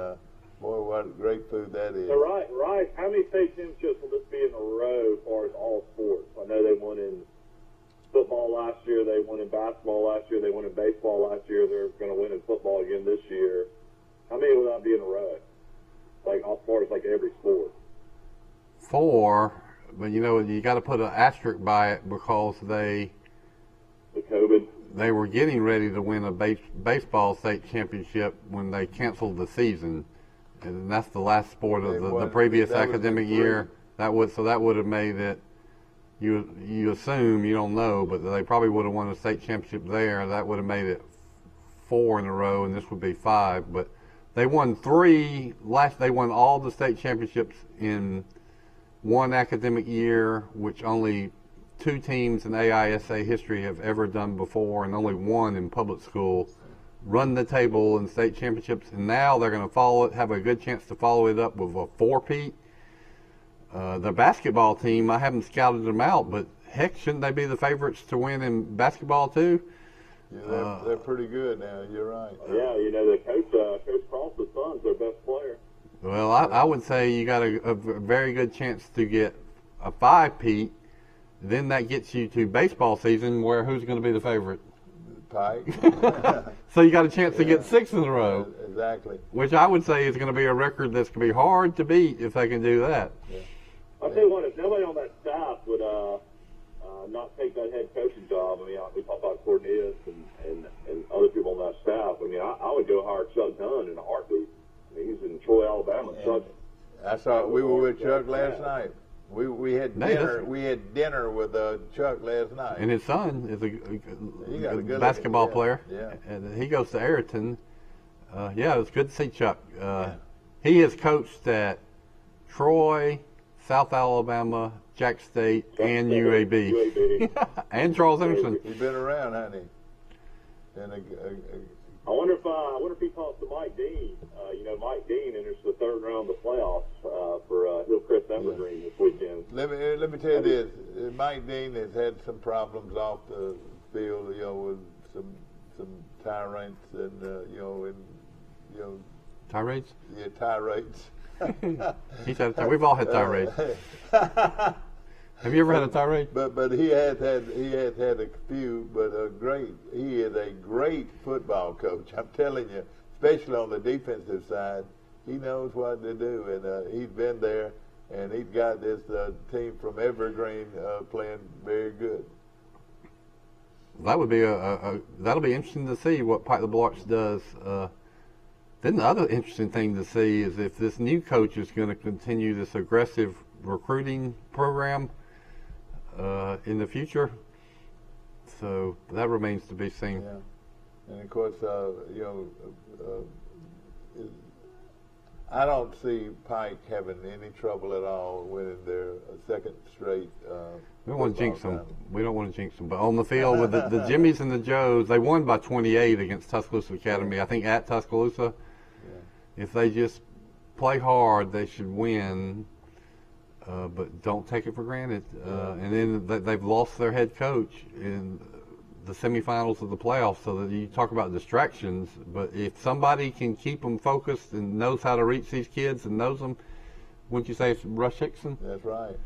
boy, what great food that is. So right. How many state championships will this be in a row as far as all sports? I know they won in football last year. They won in basketball last year. They won in baseball last year. They're going to win in football again this year. How many will that be in a row? Like, as far as like every sport? 4, but you got to put an asterisk by it because the COVID. They were getting ready to win a baseball state championship when they canceled the season, and that's the last sport of the previous academic year. That would have made it. You assume, you don't know, but they probably would have won a state championship there. That would have made it 4 in a row, and this would be 5. But they won 3 They won all the state championships in one academic year, which only 2 teams in AISA history have ever done before, and only 1 in public school. Run the table in state championships, and now they're going to have a good chance to follow it up with a 4-peat. The basketball team, I haven't scouted them out, but heck, shouldn't they be the favorites to win in basketball too? Yeah, they're pretty good now. You're right. Yeah, the Coach Cross's son's their best player. Well, I would say you got a very good chance to get a 5-peat. Then that gets you to baseball season, where who's going to be the favorite? Pike. So you got a chance to get 6 in a row. Exactly. Which I would say is going to be a record that's going to be hard to beat if they can do that. Yeah. I'll tell you what, if nobody on that staff would not take that head coaching job, we talk about Cornelius and other people on that staff. I would go hire Chuck Dunn in a heartbeat. He's in Troy, Alabama. Chuck. I saw we were with Chuck last night. We had dinner. We had dinner with Chuck last night. And his son is a good basketball player. Yeah. And he goes to Ayrton. Yeah, it was good to see Chuck. He has coached at Troy, South Alabama, Jack State, and UAB. And Charles Emerson. He's been around, hasn't he? And I wonder if he talks to Mike Dean. Mike Dean enters the 3rd round of the playoffs for Hillcrest Evergreen this weekend. Let me tell you this: Mike Dean has had some problems off the field, with some tirades and Tirades? Yeah, tirades. We've all had tirades. Have you ever had a tirade? But he has had a few, but he is a great football coach. I'm telling you, especially on the defensive side, he knows what to do, and he's been there, and he's got this team from Evergreen playing very good. That would be that'll be interesting to see what Pike LeBlanc does. Then the other interesting thing to see is if this new coach is going to continue this aggressive recruiting program in the future. So that remains to be seen. Yeah, and of course, I don't see Pike having any trouble at all winning their second straight. We don't want to jinx them. We don't want to jinx them. But on the field with the Jimmies and the Joes, they won by 28 against Tuscaloosa Academy. I think at Tuscaloosa. Yeah. If they just play hard, they should win. But don't take it for granted. And then they've lost their head coach in the semifinals of the playoffs. So that you talk about distractions, but if somebody can keep them focused and knows how to reach these kids and knows them, wouldn't you say it's Rush Hickson? That's right.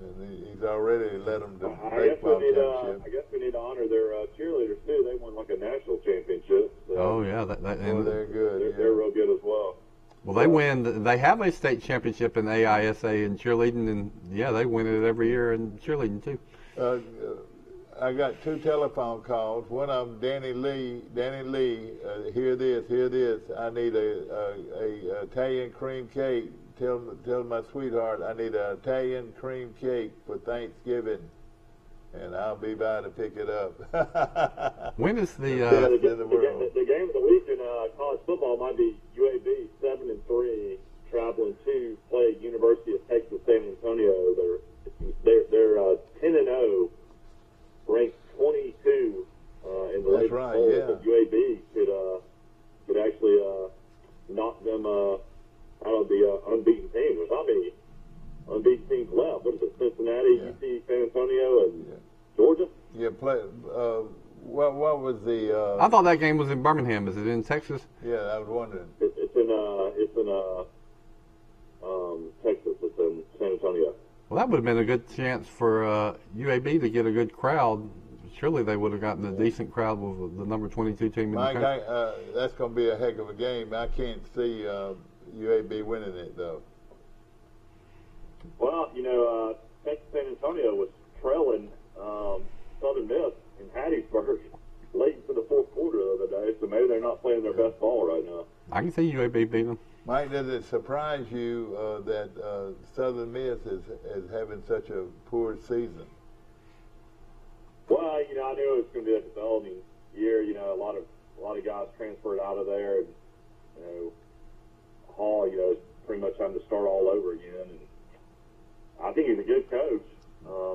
And he's already led them to I guess we need to honor their cheerleaders too. They won like a national championship. So oh yeah, and they're good. They're real good as well. Well, they win. They have a state championship in AISA in cheerleading, and yeah, they win it every year in cheerleading too. I got 2 telephone calls. One of them, Danny Lee. Hear this. I need a Italian cream cake. Tell my sweetheart I need an Italian cream cake for Thanksgiving, and I'll be by to pick it up. When is the game of the week in college football might be UAB 7-3 traveling to play University of Texas San Antonio. They're 10-0, ranked 22 in the latest poll. Yeah. UAB could actually knock them out of the unbeaten team. There's not many unbeaten teams left. What is it? Cincinnati, UC, San Antonio, and Georgia. Yeah, what was the? I thought that game was in Birmingham. Is it in Texas? Yeah, I was wondering. It's in Texas. It's in San Antonio. Well, that would have been a good chance for UAB to get a good crowd. Surely they would have gotten a decent crowd with the number 22 team in Mike, the country. that's going to be a heck of a game. I can't see UAB winning it, though. Well, Texas San Antonio was trailing Southern Miss in Hattiesburg late into the fourth quarter the other day, so maybe they're not playing their best ball right now. I can see UAB beating them. Mike, does it surprise you that Southern Miss is having such a poor season? Well, I knew it was going to be a developing year. A lot of guys transferred out of there, and Hall, it's pretty much time to start all over again. And I think he's a good coach.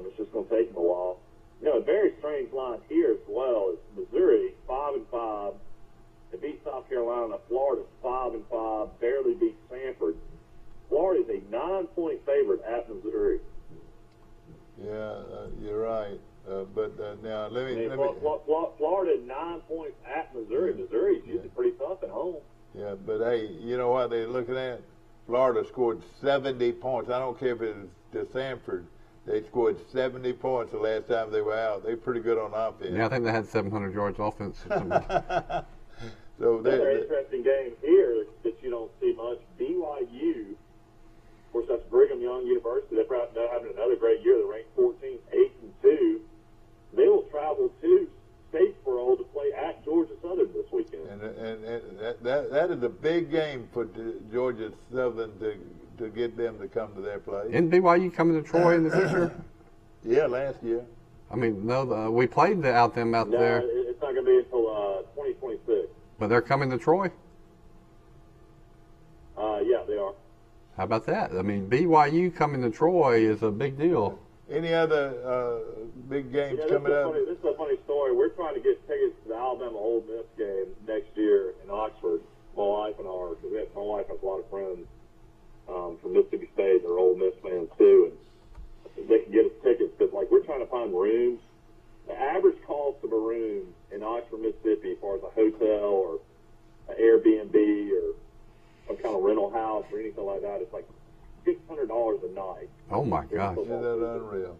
It's just going to take him a while. A very strange line here as well is Missouri 5-5. They beat South Carolina. Florida's 5-5. Barely beat Stanford. Florida's a 9-point favorite at Missouri. Yeah, you're right. But now let me. Florida 9 points at Missouri. Missouri's usually pretty tough at home. Yeah, but hey, you know what they're looking at? Florida scored 70 points. I don't care if it was to Stanford. They scored 70 points the last time they were out. They're pretty good on offense. Yeah, I think they had 700 yards offense. So another interesting game here that you don't see much. BYU, of course, that's Brigham Young University. They're having another great year. They're ranked 14th, 8-2. They will travel to Statesboro to play at Georgia Southern this weekend. And that is a big game for Georgia Southern to get them to come to their place. Isn't BYU coming to Troy in the future? Yeah, last year. I mean, no, we played them out there. No, it's not going to be until 2026. But they're coming to Troy? Yeah, they are. How about that? I mean, BYU coming to Troy is a big deal. Any other big games coming up? This is a funny story. We're trying to get tickets to the Alabama Ole Miss game next year in Oxford. My wife and I, because my wife has a lot of friends from Mississippi State. They're Ole Miss fans too, and they can get us tickets. But we're trying to find rooms. The average cost of a room in Oxford, Mississippi, as far as a hotel or an Airbnb or some kind of rental house or anything like that, it's like $600 a night. Oh my gosh! Isn't that unreal?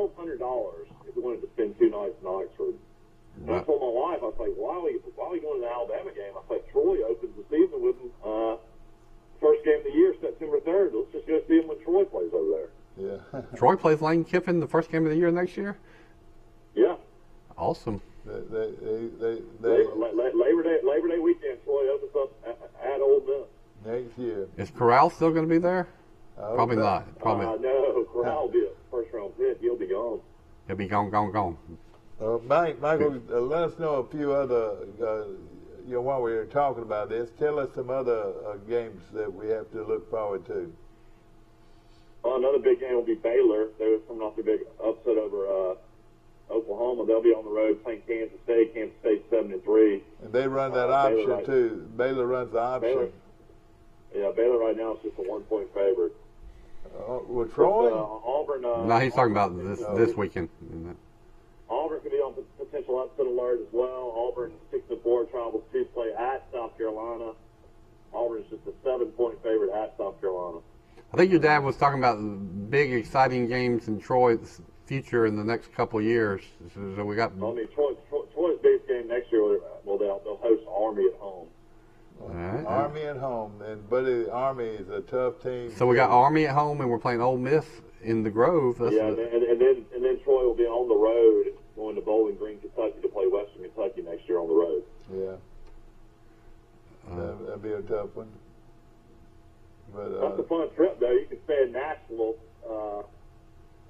$1,200 if we wanted to spend 2 nights in Oxford. And I told my wife, I was like, why are we going to the Alabama game? I was like, Troy opens the season with them. First game of the year, September 3rd. Let's just go see them when Troy plays over there. Yeah. Troy plays Lane Kiffin the first game of the year next year? Yeah. Awesome. Labor Day weekend, Troy opens up at Ole Miss. Next year. Is Corral still going to be there? Probably not. Probably. No, Corral will be a first-round pick. He'll be gone. He'll be gone. Michael, let us know a few other, while we were talking about this, tell us some other games that we have to look forward to. Well, another big game will be Baylor. They're coming off a big upset over Oklahoma. They'll be on the road playing Kansas State. Kansas State 7-3. And they run that option too. Baylor runs the option. Baylor right now is just a 1-point favorite. With Troy? Auburn. No, he's talking about this weekend. Auburn could be on potential upset alert as well. Auburn 6-4 travels to play at South Carolina. Auburn's just a 7-point favorite at South Carolina. I think your dad was talking about big, exciting games in Troy's future in the next couple of years. So we got. I mean, Troy's biggest game next year. Well, they'll host Army at home. Right. Army at home, but Army is a tough team. So we got Army at home, and we're playing Ole Miss in the Grove. And then Troy will be on the road going to Bowling Green, Kentucky to play Western Kentucky next year on the road. Yeah, that'd be a tough one. But that's a fun trip, though. You can stay in Nashville,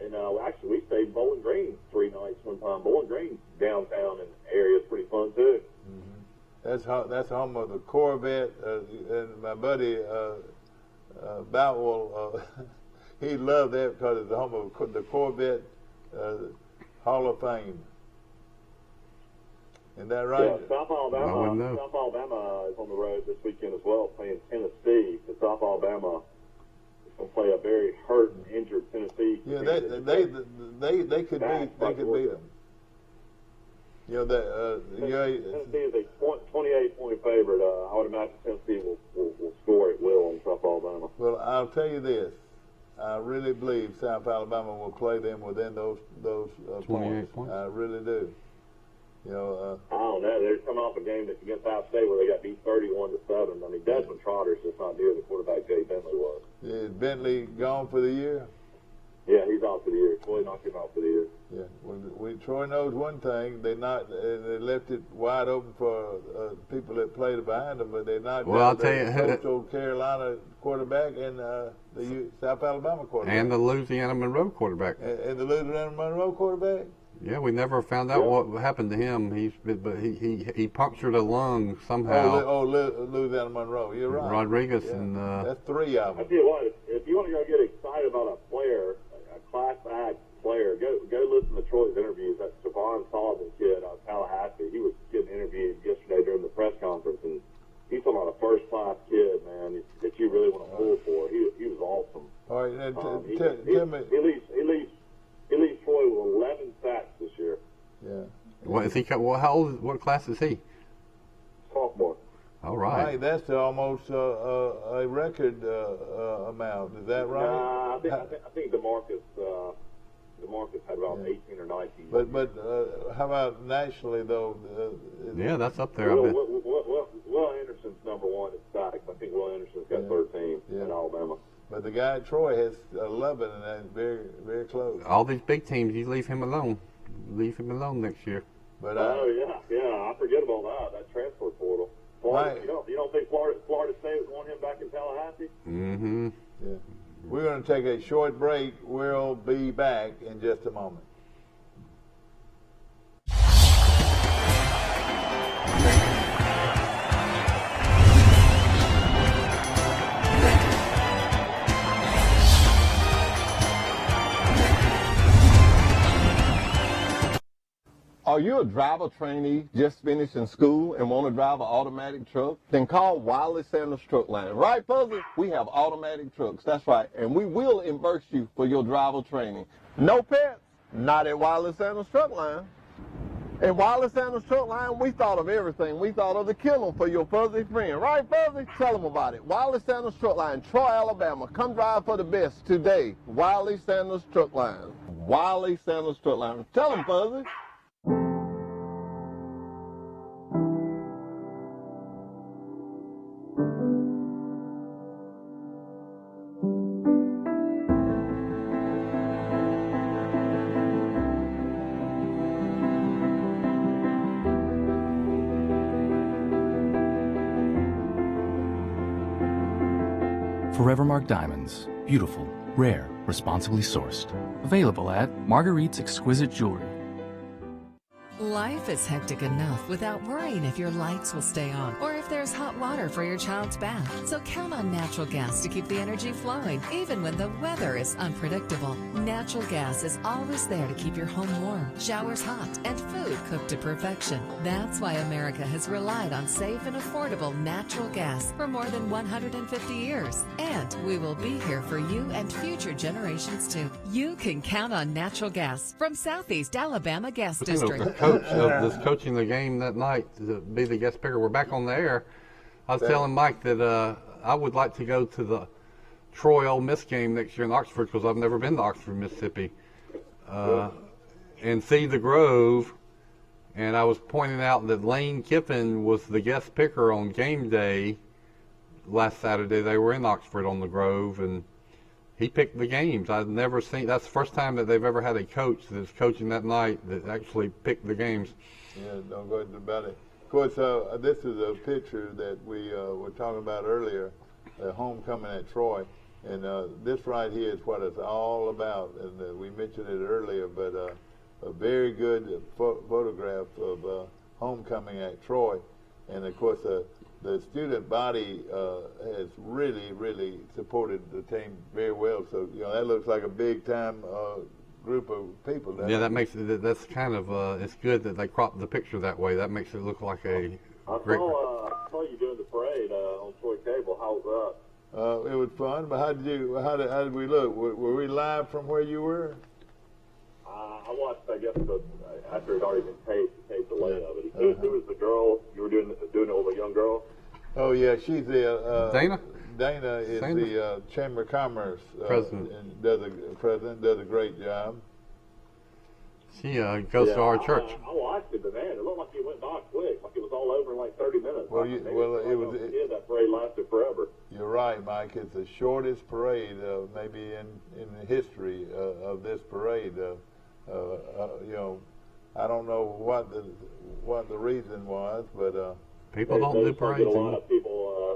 and actually we stayed in Bowling Green 3 nights one time. Bowling Green downtown and area is pretty fun too. Mm-hmm. That's home of the Corvette, and my buddy Boutwell, he loved that because it's the home of the Corvette Hall of Fame. Isn't that right? Yeah, South Alabama is on the road this weekend as well, playing Tennessee. South Alabama is going to play a very hurt and injured Tennessee. Yeah, they could beat them. Tennessee is a 28-point favorite. I would imagine Tennessee will score at will on South Alabama. Well, I'll tell you this. I really believe South Alabama will play them within those points. I really do. I don't know. They're coming off a game against Ohio State where they got beat 31-7. I mean, Desmond Trotter's just not near the quarterback Jay Bentley was. Is Bentley gone for the year? Yeah, he's out for the year. Troy knocked him out for the year. Yeah, Troy knows one thing. They left it wide open for people that played behind them, but they knocked out the Coastal Carolina quarterback and the South Alabama quarterback. And the Louisiana Monroe quarterback. And the Louisiana Monroe quarterback? Yeah, we never found out what happened to him. He punctured a lung somehow. Louisiana Monroe. You're right. Rodriguez and that's 3 of them. I tell you what, if you want to go get excited about a player, a class act player, go listen to Troy's interviews. That Javon Sullivan kid out of Tallahassee, he was getting interviewed yesterday during the press conference, and he's talking about a first class kid, man, that you really want to pull for. He was awesome. All right, and tell me. He leads Troy with 11 sacks this year. Yeah. What is he? How old? What class is he? Sophomore. All right. Right, that's almost a record amount. Is that right? I think DeMarcus had about 18 or 19. But how about nationally though? Yeah, that's up there. Will Anderson's number 1 at sacks. I think Will Anderson's got 13 in Alabama. But the guy at Troy has 11, and that's very, very close. All these big teams, you leave him alone. Leave him alone next year. But I forget about that transfer portal. Florida, right. You don't think Florida State would want him back in Tallahassee? Mm-hmm. Yeah. We're going to take a short break. We'll be back in just a moment. Are you a driver trainee just finishing school and want to drive an automatic truck? Then call Wiley Sanders Truck Line. Right, Fuzzy? We have automatic trucks. That's right. And we will reimburse you for your driver training. No pets? Not at Wiley Sanders Truck Line. At Wiley Sanders Truck Line, we thought of everything. We thought of the kennel for your fuzzy friend. Right, Fuzzy? Tell them about it. Wiley Sanders Truck Line, Troy, Alabama. Come drive for the best today. Wiley Sanders Truck Line. Wiley Sanders Truck Line. Tell them, Fuzzy. Forever Marked Diamonds. Beautiful, rare, responsibly sourced. Available at Marguerite's Exquisite Jewelry. Life is hectic enough without worrying if your lights will stay on or if there's hot water for your child's bath. So count on natural gas to keep the energy flowing, even when the weather is unpredictable. Natural gas is always there to keep your home warm, showers hot, and food cooked to perfection. That's why America has relied on safe and affordable natural gas for more than 150 years. And we will be here for you and future generations too. You can count on natural gas from Southeast Alabama Gas District. The coach of this coaching the game that night to be the guest picker. We're back on the air. I was telling Mike that I would like to go to the Troy Ole Miss game next year in Oxford because I've never been to Oxford, Mississippi, and see the Grove. And I was pointing out that Lane Kiffin was the guest picker on game day last Saturday. They were in Oxford on the Grove, and he picked the games. I've never seen. That's the first time that they've ever had a coach that's coaching that night that actually picked the games. Yeah, don't go into about it. Of course, this is a picture that we were talking about earlier, homecoming at Troy, and this right here is what it's all about. And we mentioned it earlier, but a very good photograph of homecoming at Troy, and of course the student body has really supported the team very well. So that looks like a big time group of people. Yeah, that makes it. That's kind of. It's good that they cropped the picture that way. That makes it look like a. I saw you doing the parade on Troy Cable. How was that? It was fun. But how did we look? Were we live from where you were? I watched. I guess after it had already been taped the lay of it. Who was the girl you were doing it with a young girl? Oh yeah, she's the Dana. Dana is the Chamber of Commerce president, and does a great job. She goes to our church. I watched it, but man, it looked like it went by quick, like it was all over in like 30 minutes. Well, that parade lasted forever. You're right, Mike. It's the shortest parade maybe in the history of this parade. I don't know what the reason was, but. People don't do parades.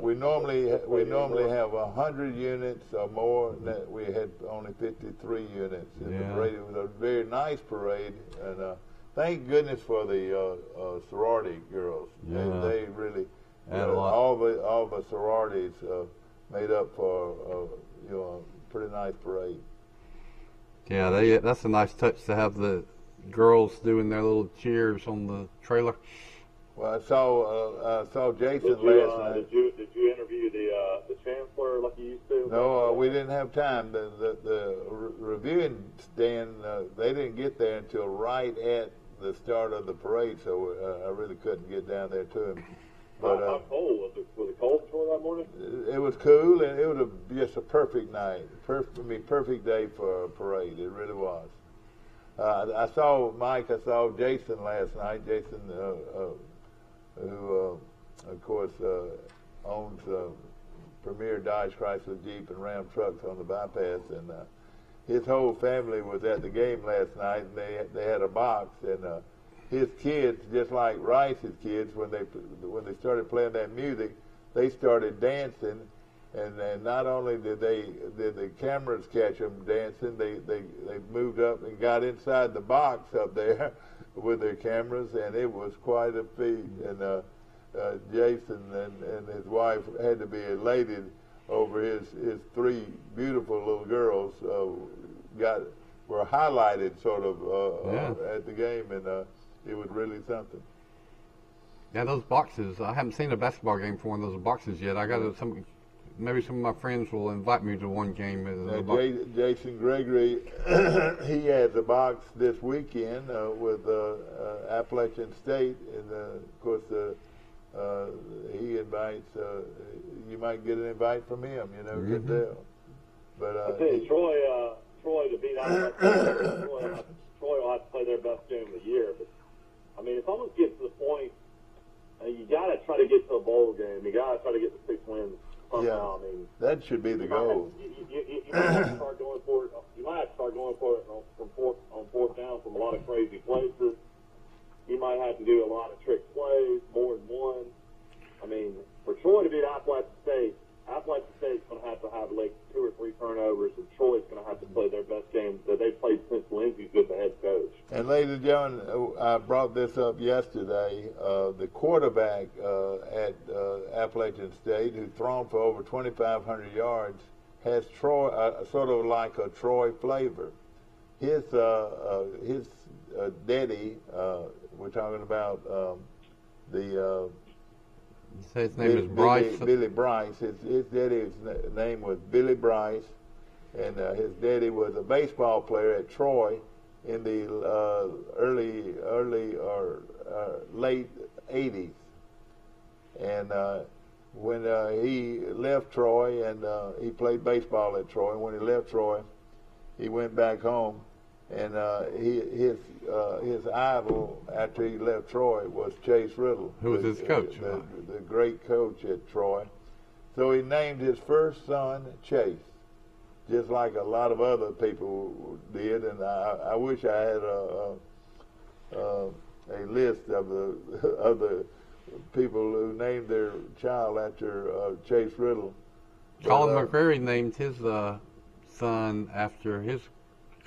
We normally have 100 units or more. We had only 53 units in the parade. It was a very nice parade, and thank goodness for the sorority girls. Yeah. They really all the sororities made up for a pretty nice parade. Yeah, that's a nice touch to have the girls doing their little cheers on the trailer. Well, I saw Jason last night. Did you interview the chancellor like you used to? No, we didn't have time. The reviewing stand, they didn't get there until right at the start of the parade, so I really couldn't get down there to him. But how cold was it? Was it cold before that morning? It was cool, and it was just a perfect night. Perfect day for a parade. It really was. I saw Jason last night. Jason. Who, of course, owns Premier Dodge Chrysler Jeep and Ram trucks on the bypass, and his whole family was at the game last night, and they had a box, and his kids, just like Rice's kids, when they started playing that music, they started dancing, and not only did the cameras catch them dancing, they moved up and got inside the box up there with their cameras, and it was quite a feat. And Jason and his wife had to be elated over his three beautiful little girls were highlighted sort of at the game, and it was really something. Yeah, those boxes. I haven't seen a basketball game for one of those boxes yet. I got maybe some of my friends will invite me to one game. Jason Gregory, he has a box this weekend with Appalachian State, and of course he invites. You might get an invite from him. You know, could tell. But I tell you, Troy Troy to beat Alabama. Troy will have to play their best game of the year. But, I mean, it's almost getting to the point, you got to try to get to a bowl game. You got to try to get the 6 wins somehow. Yeah, I mean, that should be the goal. You might have to start going for it. You might have to start going for it on fourth down from a lot of crazy places. You might have to do a lot of trick plays, more than one. I mean, for Troy to beat Appalachian State's going to have like 2 or 3 turnovers, and Troy's going to have to play their best game that they've played since Lindsey's been the head coach. And ladies and gentlemen, I brought this up yesterday. The quarterback at Appalachian State, who's thrown for over 2,500 yards, has Troy sort of like a Troy flavor. His daddy, we're talking about the. You say his name is Bryce. Billy Bryce. His daddy's name was Billy Bryce, and his daddy was a baseball player at Troy in the early or late 80s. And when he left Troy, and he played baseball at Troy, and when he left Troy, he went back home. And his idol after he left Troy was Chase Riddle, who was his coach, the great coach at Troy. So he named his first son Chase, just like a lot of other people did. And I wish I had a list of the people who named their child after Chase Riddle. Colin McCreary named his son after his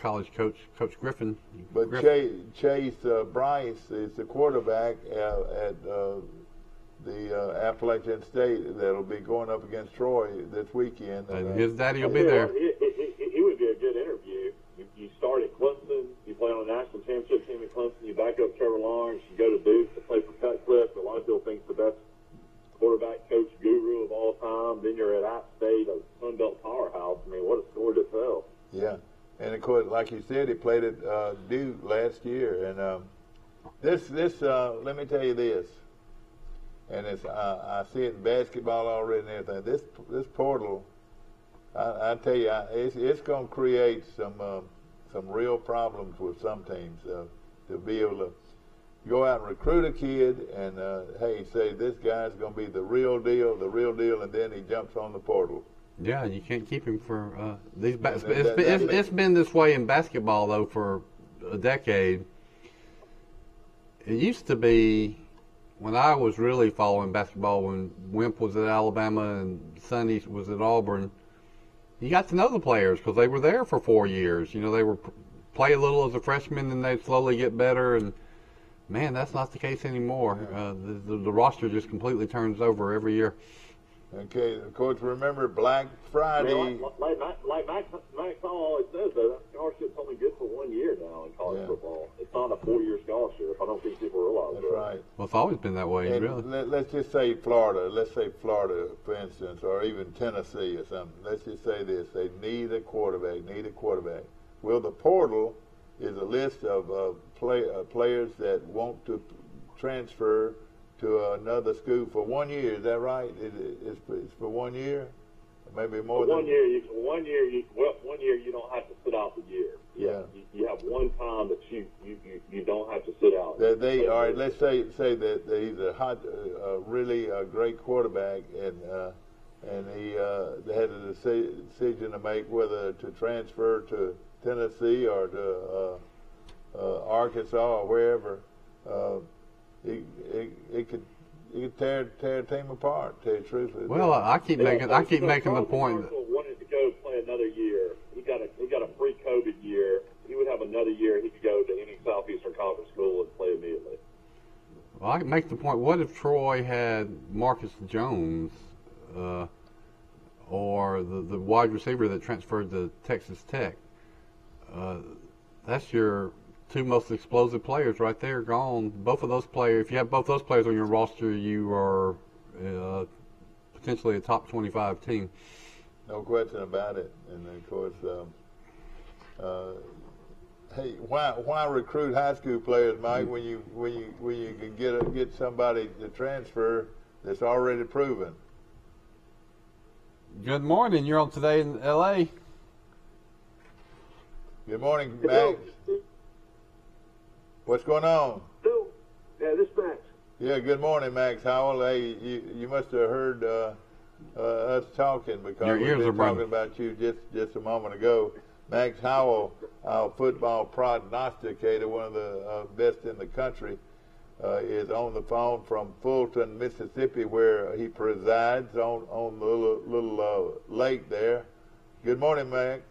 college coach, Coach Griffin. But Chase Bryce is the quarterback at the Appalachian State that'll be going up against Troy this weekend. And his daddy will be there. He would be a good interview. You start at Clemson, you play on a national championship team at Clemson, you back up Trevor Lawrence, you go to Duke to play for Cutcliffe. A lot of people think the best quarterback coach guru of all time. Then you're at App State, a Sun Belt powerhouse. I mean, what a story to tell. Yeah. And of course, like you said, he played at Duke last year. And this, let me tell you this, and it's I see it in basketball already and everything. This portal, I tell you, it's going to create some real problems with some teams to be able to go out and recruit a kid and hey, say this guy's going to be the real deal, and then he jumps on the portal. Yeah, you can't keep him for these. It's been this way in basketball though for a decade. It used to be when I was really following basketball, when Wimp was at Alabama and Sonny was at Auburn. You got to know the players because they were there for 4 years. You know, they were play a little as a freshman and they'd slowly get better. And man, that's not the case anymore. Yeah. The roster just completely turns over every year. Okay, of course, remember Black Friday. I mean, like Max always says, though, that scholarship's only good for 1 year now in college football. It's not a 4-year scholarship. I don't think people realize that. That's right. Well, it's always been that way, and really. Let's just say Florida. Let's say Florida, for instance, or even Tennessee or something. Let's just say this. They need a quarterback, Well, the portal is a list of players that want to transfer to another school for 1 year. Is that right? It's for 1 year, maybe more than 1 year. 1 year, you don't have to sit out the year. Yeah. You have one time that you don't have to sit out. All right. Let's say that he's a really great quarterback, and he they had a decision to make whether to transfer to Tennessee or to Arkansas or wherever. It could tear a team apart. To tell you the truth. Well, I keep making the point. Wanted to go play another year. He got a pre-COVID year. He would have another year. He could go to any Southeastern Conference school and play immediately. Well, I can make the point. What if Troy had Marcus Jones, or the wide receiver that transferred to Texas Tech? That's your two most explosive players right there gone. Both of those players, if you have both those players on your roster, you are potentially a top 25 team. No question about it. And of course, hey, why recruit high school players, Mike, when you can get somebody to transfer that's already proven? Good morning. You're on Today in L.A. Good morning, Max. What's going on? Yeah, this is Max. Yeah, good morning, Max Howell. Hey, you must have heard us talking because Your we've ears been are burning. talking about you just a moment ago. Max Howell, our football prognosticator, one of the best in the country, is on the phone from Fulton, Mississippi, where he presides on the little lake there. Good morning, Max.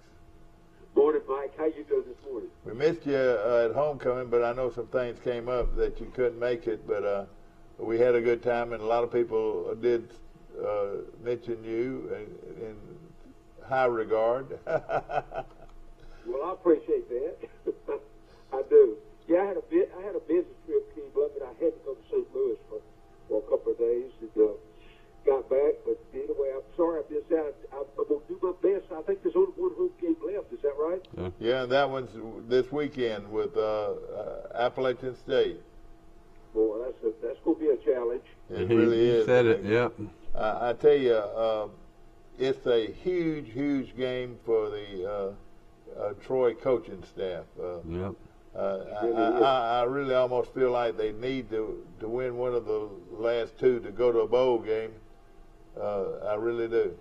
Morning, Mike. How you doing this morning? We missed you at homecoming, but I know some things came up that you couldn't make it. But we had a good time, and a lot of people did mention you in high regard. Well, I appreciate that. I do. Yeah, I had a business trip came up, and I had to go to St. Louis for a couple of days, and got back. But anyway, I'm sorry I missed out. I'm going to do my best. I think there's only one home game left. Is that right? Yeah, that one's this weekend with Appalachian State. Boy, that's going to be a challenge. It really You is. said it, yep. I tell you, it's a huge game for the Troy coaching staff. Yep. I really almost feel like they need to win one of the last two to go to a bowl game. I really do.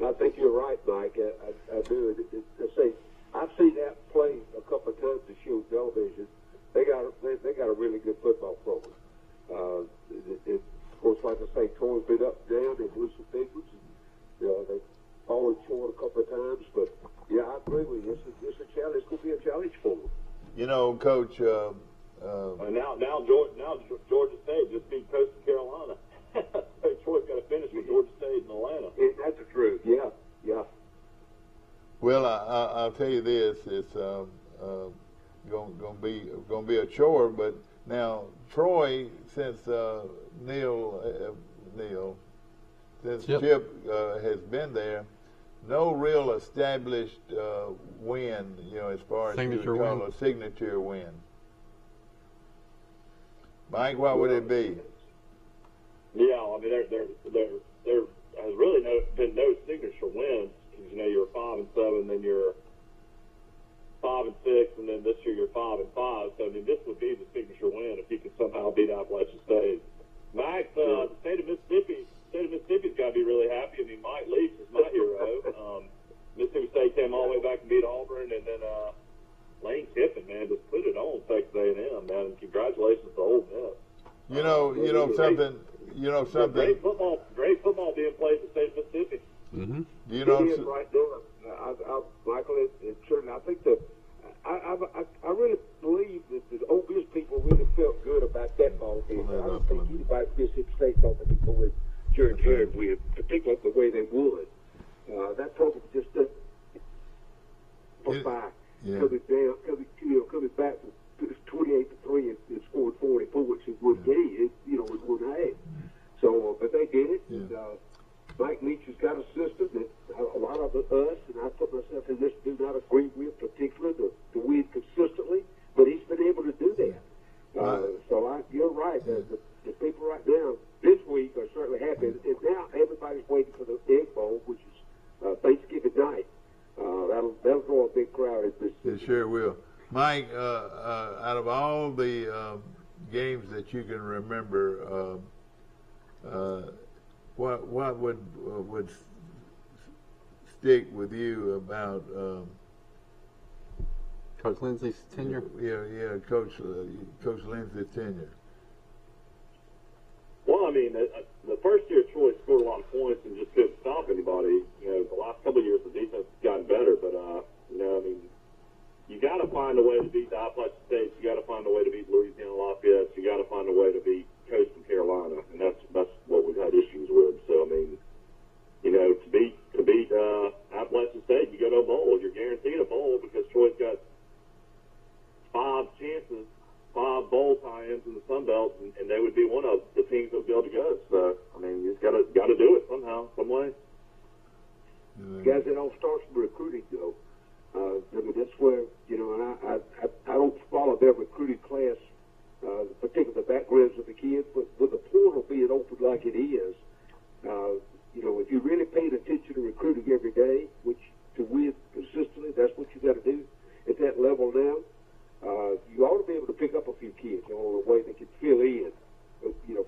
I think you're right, Mike. I do. I say I've seen that play a couple of times to show television. They got a really good football program. Of course, like I say, Troy's been up and down. They've won some big ones. They've fallen short a couple of times, but yeah, I agree with you. It's a challenge. It's going to be a challenge for them. You know, Coach. Now Georgia State just beat Coastal Carolina. Troy's got to finish with Georgia State and Atlanta. That's the truth. Yeah. Well, I'll tell you this: it's going to be a chore. But now Troy, since Chip has been there, no real established win. As far as Signature you would call win. a signature win. Mike, what would it be? Yeah, I mean there has really been no signature wins because you're 5-7, then you're 5-6, and then this year you're 5-5. So I mean this would be the signature win if you could somehow beat Appalachian State. Max, the state of Mississippi's got to be really happy. I mean Mike Leach is my hero. Mississippi State came all the way back and beat Auburn, and then Lane Kiffin, man, just put it on Texas A&M, man. And congratulations to Ole Miss. You know something. Great football being played in the state of Mississippi. Mm-hmm. You know, It is right now. Michael, it certainly. I think that I really believe that the Ole Miss people really felt good about that ball game. I don't think anybody at Mississippi State thought they could go in Jared with, particularly the way they would. That program just doesn't by coming back from 28-3 and scored 40 points in one game, in one half. So, but they did it. And, Mike Leach has got a system that a lot of us, and I put myself in this, do not agree with, particularly to win consistently, but he's been able to do that. So you're right. The people right now this week are certainly happy, and now everybody's waiting for the Egg Bowl, which is Thanksgiving night. That'll draw a big crowd at this. It sure will. Mike, out of all the games that you can remember, what would stick with you about Coach Lindsey's tenure? Yeah, Coach Lindsey's tenure. Well, I mean, the first year Troy scored a lot of points and just couldn't stop anybody. The last couple of years the defense has gotten better, but I mean, you got to find a way to beat the Appalachian State. You got to find a way to beat Louisiana Lafayette. You got to find a way to beat Coastal Carolina, and that's what we've had issues with. So I mean, to beat Appalachian State, you go to a bowl. You're guaranteed a bowl because Troy's got 5 chances, 5 bowl tie-ins in the Sun Belt, and they would be one of the teams that would be able to go. So I mean, you just got to do it somehow, some way. Guys, it all starts with recruiting, though. I mean, that's where, I don't follow their recruiting class, particularly the backgrounds of the kids, but with the portal being open like it is, if you really paid attention to recruiting every day, which to win consistently, that's what you got to do. level now, you ought to be able to pick up a few kids on the way they can fill in,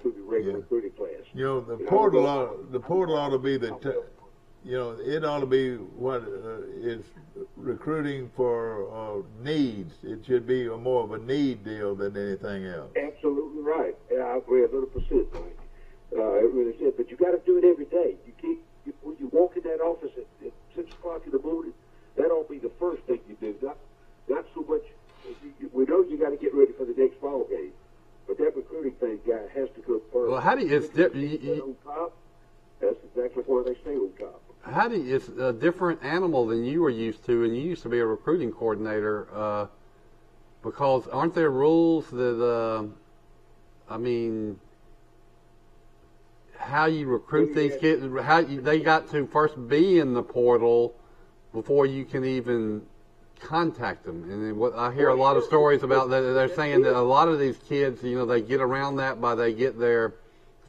through the regular recruiting class. The portal ought to be it ought to be what is recruiting for needs. It should be more of a need deal than anything else. Absolutely right. Yeah, I agree 100%, Mike. It really is. But you got to do it every day. When you walk in that office at 6 o'clock in the morning, that ought to be the first thing you do. Not so much. We know you got to get ready for the next ball game, but that recruiting thing has to go first. Well, how do you? On top, that's exactly why they stay on top. How do you? It's a different animal than you were used to, and you used to be a recruiting coordinator. Because aren't there rules that? How you recruit these kids? They got to first be in the portal before you can even contact them. And what I hear a lot of stories about that, they're saying that a lot of these kids, they get around that by they get their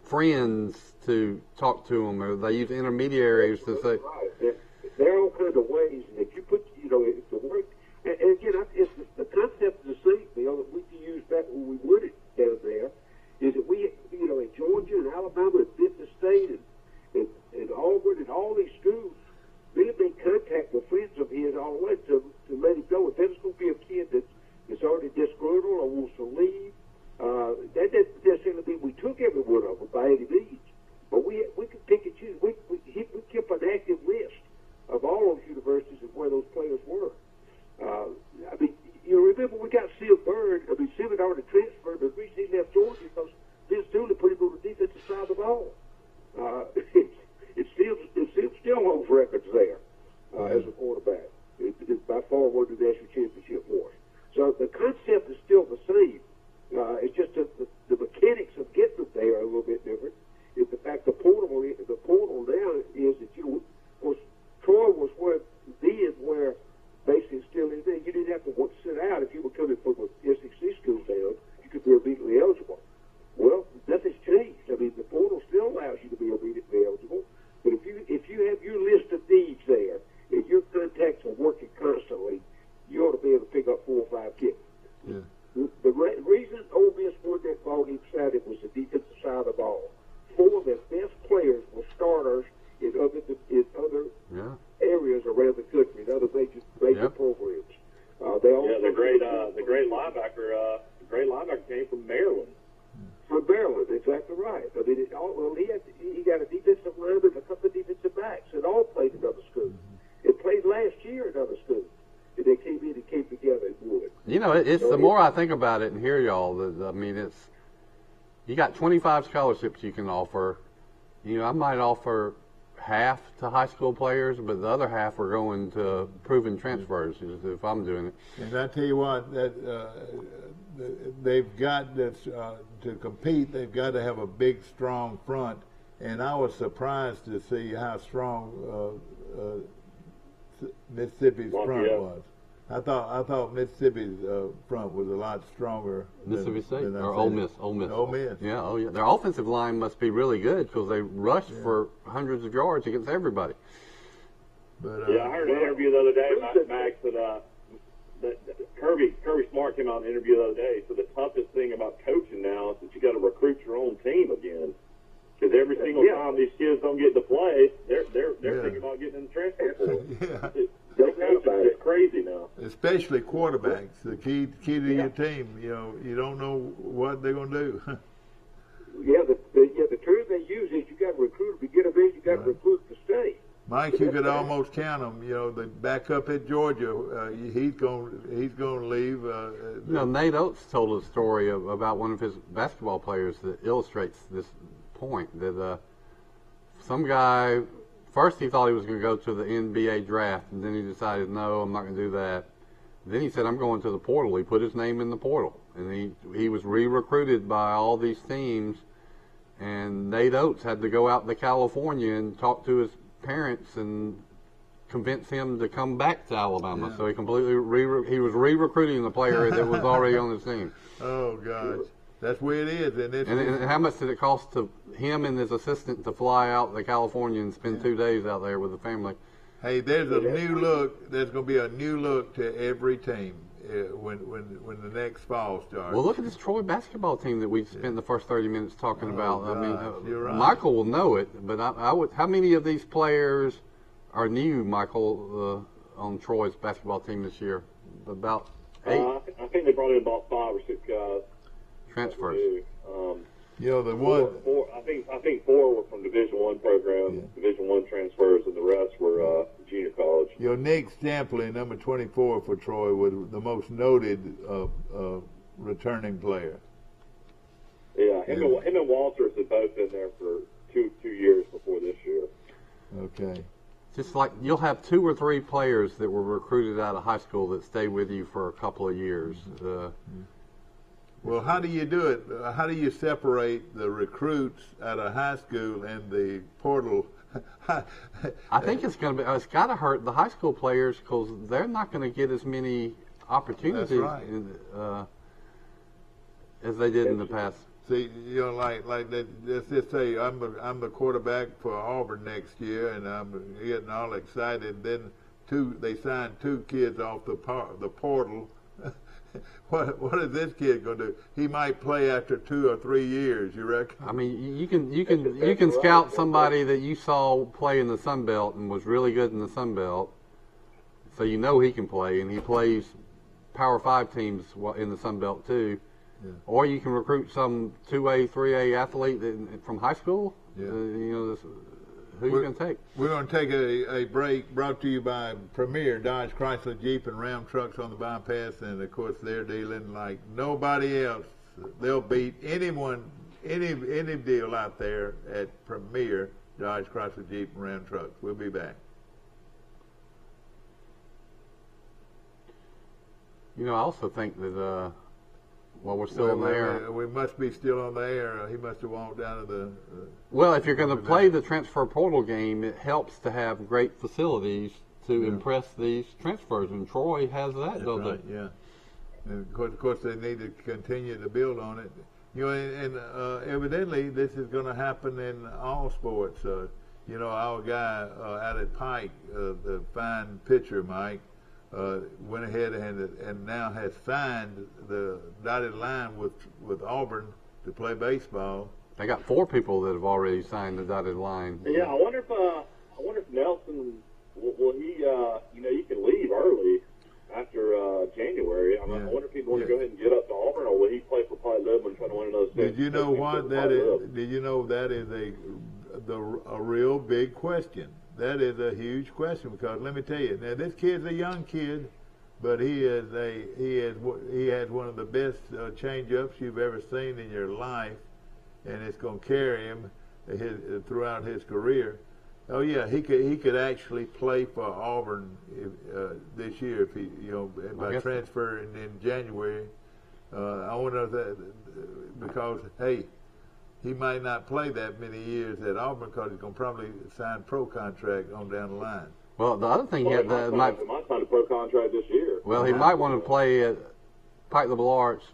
friends to talk to them, or they use intermediaries to say. Right. There are all kinds of ways, and if you put, it's the work. And again, it's the concept of the same deal that we can use back when we would it down there. Is that we, in Georgia and Alabama and Memphis State and Auburn and all these schools, we have made contact with friends of his all the way to let him know if there's going to be a kid that's already disgruntled or wants to leave. That doesn't necessarily mean we took every one of them by any means, but we could pick and choose. We kept an active list of all those universities and where those players were. Remember we got Sim Bird. Sim had already transferred, but the reason he left Georgia because Vince Dooley put him on the defensive side of the ball. It still holds records there as a quarterback. It's by far won the national championship for us. So the concept is still the same. It's just that the mechanics of getting them there are a little bit different. It's the fact the portal now is that of course Troy was where basically still is there. You didn't have to sit out if you were coming from a SEC school down. You could be immediately eligible. Well, nothing's changed. The portal still allows you to be immediately eligible. But if you have your list of needs there and your contacts are working constantly, you ought to be able to pick up 4 or 5 kids. Yeah. The reason Ole Miss won that ball game Saturday was the defensive side of the ball. 4 of their best players were starters in other areas around the country, in other major programs. The great linebacker. The great linebacker came from Maryland. From Maryland, exactly right. He got a defensive lineman, a couple of defensive backs, that all played in other schools. It played last year in other schools. And they came in and came together and won. It's the more I think about it and hear y'all, you got 25 scholarships you can offer. I might offer half to high school players, but the other half are going to proven transfers if I'm doing it. And I tell you what, they've got this to compete. They've got to have a big, strong front. And I was surprised to see how strong Mississippi's front was. I thought Mississippi's front was a lot stronger. Mississippi State or Ole Miss. Ole Miss. Yeah, oh yeah. Their offensive line must be really good because they rushed for hundreds of yards against everybody. But, I heard an interview the other day, Max, that Kirby Smart came out in an interview the other day. So the toughest thing about coaching now is that you got to recruit your own team again. Because every single time these kids don't get to play, they're thinking about getting in the transfer portal. It's crazy now. Especially quarterbacks, the key to your team. You don't know what they're going to do. The term they use is you got to recruit to get them in. You got to recruit to stay. Mike, you could almost count them. The backup at Georgia, he's going to leave. Nate Oates told a story about one of his basketball players that illustrates this point. That some guy, first he thought he was going to go to the NBA draft, and then he decided, no, I'm not going to do that. Then he said, I'm going to the portal. He put his name in the portal, and he was re-recruited by all these teams. And Nate Oates had to go out to California and talk to his parents and convince him to come back to Alabama. So he completely he was re-recruiting the player that was already on his team. Oh gosh, that's where it is. And how much did it cost to him and his assistant to fly out to California and spend 2 days out there with the family? Hey, there's a new look. There's going to be a new look to every team. when the next fall starts. Well, look at this Troy basketball team that we spent the first 30 minutes talking about. I mean, you're right. Michael will know it, but I would. How many of these players are new, Michael, on Troy's basketball team this year? About 8 I think they brought in about 5 or 6 guys. transfers. You know, the one. Four, I think 4 were from Division I program, Division I transfers, and the rest were junior college. You know, Nick Stampley, number 24 for Troy, was the most noted returning player. Yeah, him and Walters had both been there for two years before this year. Okay. Just like you'll have 2 or 3 players that were recruited out of high school that stay with you for a couple of years. Well, how do you do it? How do you separate the recruits out of high school and the portal? I think it's going to be. It's got to hurt the high school players because they're not going to get as many opportunities as they did in the past. See, you know, like let's just say I'm the quarterback for Auburn next year, and I'm getting all excited. Then they signed 2 kids off the portal. What is this kid going to do? He might play after 2 or 3 years. You reckon? I mean, you can scout somebody that you saw play in the Sun Belt and was really good in the Sun Belt, so you know he can play, and he plays Power 5 teams in the Sun Belt too. Yeah. Or you can recruit some 2A, 3A athlete from high school. Yeah. Who are you going to take? We're going to take a break brought to you by Premier Dodge, Chrysler, Jeep, and Ram trucks on the bypass. And, of course, they're dealing like nobody else. They'll beat anyone, any deal out there at Premier Dodge, Chrysler, Jeep, and Ram trucks. We'll be back. You know, I also think that while we're still on the air. We must be still on the air. He must have walked down to the... well, if you're going to play the transfer portal game, it helps to have great facilities to impress these transfers, and Troy has that, don't they? Yeah. And of course, they need to continue to build on it. You know, and evidently, this is going to happen in all sports. You know, our guy out at Pike, the fine pitcher, Mike, went ahead and now has signed the dotted line with Auburn to play baseball. They got 4 people that have already signed the dotted line. Yeah, I wonder if Nelson will he you can leave early after January. I wonder if he'd want to go ahead and get up to Auburn, or will he play for Pike Lebanon and try to win another state? Did you know what that is? Did you know that is a real big question? That is a huge question, because let me tell you, now this kid's a young kid, but he has one of the best change-ups you've ever seen in your life, and it's going to carry him throughout his career. Oh yeah, he could actually play for Auburn this year if he by transferring in January. I wonder if that, because hey, he might not play that many years at Auburn because he's going to probably sign a pro contract on down the line. Well, the other thing he might sign a pro contract this year. Well, he might want to play at Pike Liberal Arts,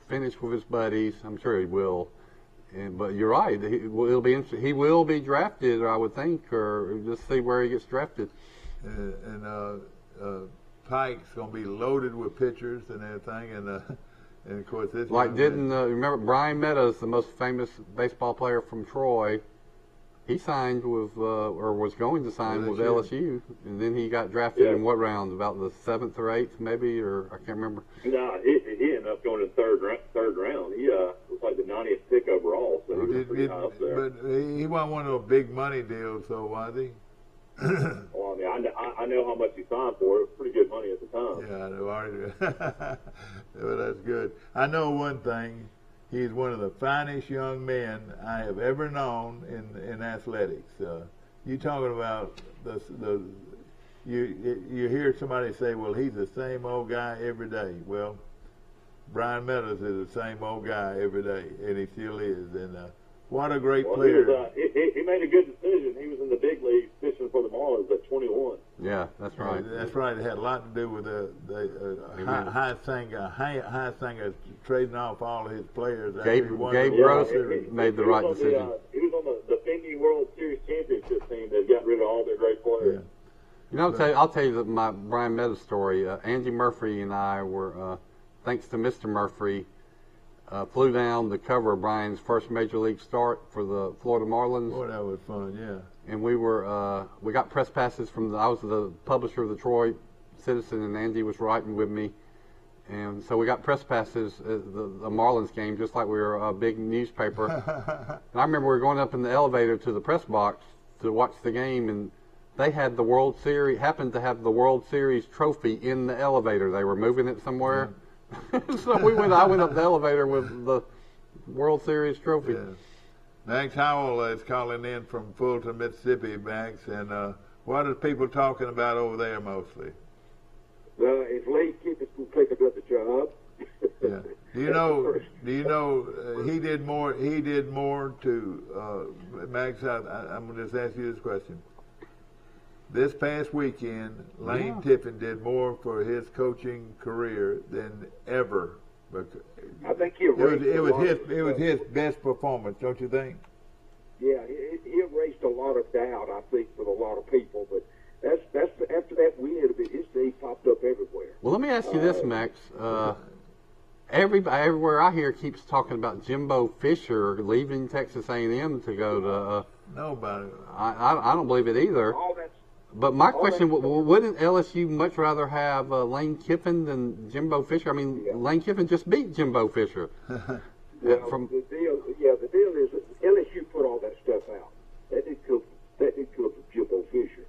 finish with his buddies. I'm sure he will. But you're right. It'll be interesting. He will be drafted, I would think, or just see where he gets drafted. And Pike's going to be loaded with pitchers and everything, and of course, this remember Brian Meadows, the most famous baseball player from Troy? He signed with, or was going to sign with LSU, and then he got drafted in what round? About the 7th or 8th, maybe, or I can't remember. No, he ended up going to the third round. He was like the 90th pick overall, so he was pretty high up there. But he wasn't one of those big money deals, so was he? Well, I mean, I know how much he signed for. It was pretty good money at the time. Yeah, I know. Well, that's good. I know one thing. He's one of the finest young men I have ever known in athletics. You talking about you hear somebody say, well, he's the same old guy every day. Well, Brian Meadows is the same old guy every day, and he still is. And what a great player. He made a good decision. He was in the big leagues pitching for the Marlins at 21. Yeah, that's right. That's right. It had a lot to do with the High Singer trading off all of his players. Gabe Gross made the right decision. He was on the defending World Series championship team that got rid of all their great players. You know, I'll tell you my Brian Meadows story. Angie Murphy and I were, thanks to Mr. Murphy, flew down to cover Brian's first major league start for the Florida Marlins. Boy, that was fun, yeah. And we got press passes I was the publisher of the Troy Citizen, and Angie was writing with me. And so we got press passes at the Marlins game, just like we were a big newspaper. And I remember we were going up in the elevator to the press box to watch the game, and they had happened to have the World Series trophy in the elevator. They were moving it somewhere. So I went up the elevator with the World Series trophy. Yeah. Max Howell is calling in from Fulton, Mississippi, Max. And what are people talking about over there mostly? If Lane Kiffin's going to take another job. Yeah. Do you know he did more to Max? I'm going to just ask you this question. This past weekend, Lane Kiffin did more for his coaching career than ever. I think it was his best performance, don't you think? Yeah, he erased a lot of doubt, I think, with a lot of people. But that's after that win, his name popped up everywhere. Well, let me ask you this, Max. Everywhere I hear keeps talking about Jimbo Fisher leaving Texas A&M to go to. Nobody. I don't believe it either. But my question, wouldn't LSU much rather have Lane Kiffin than Jimbo Fisher? I mean, Lane Kiffin just beat Jimbo Fisher. The deal is that LSU put all that stuff out. That didn't come from Jimbo Fisher.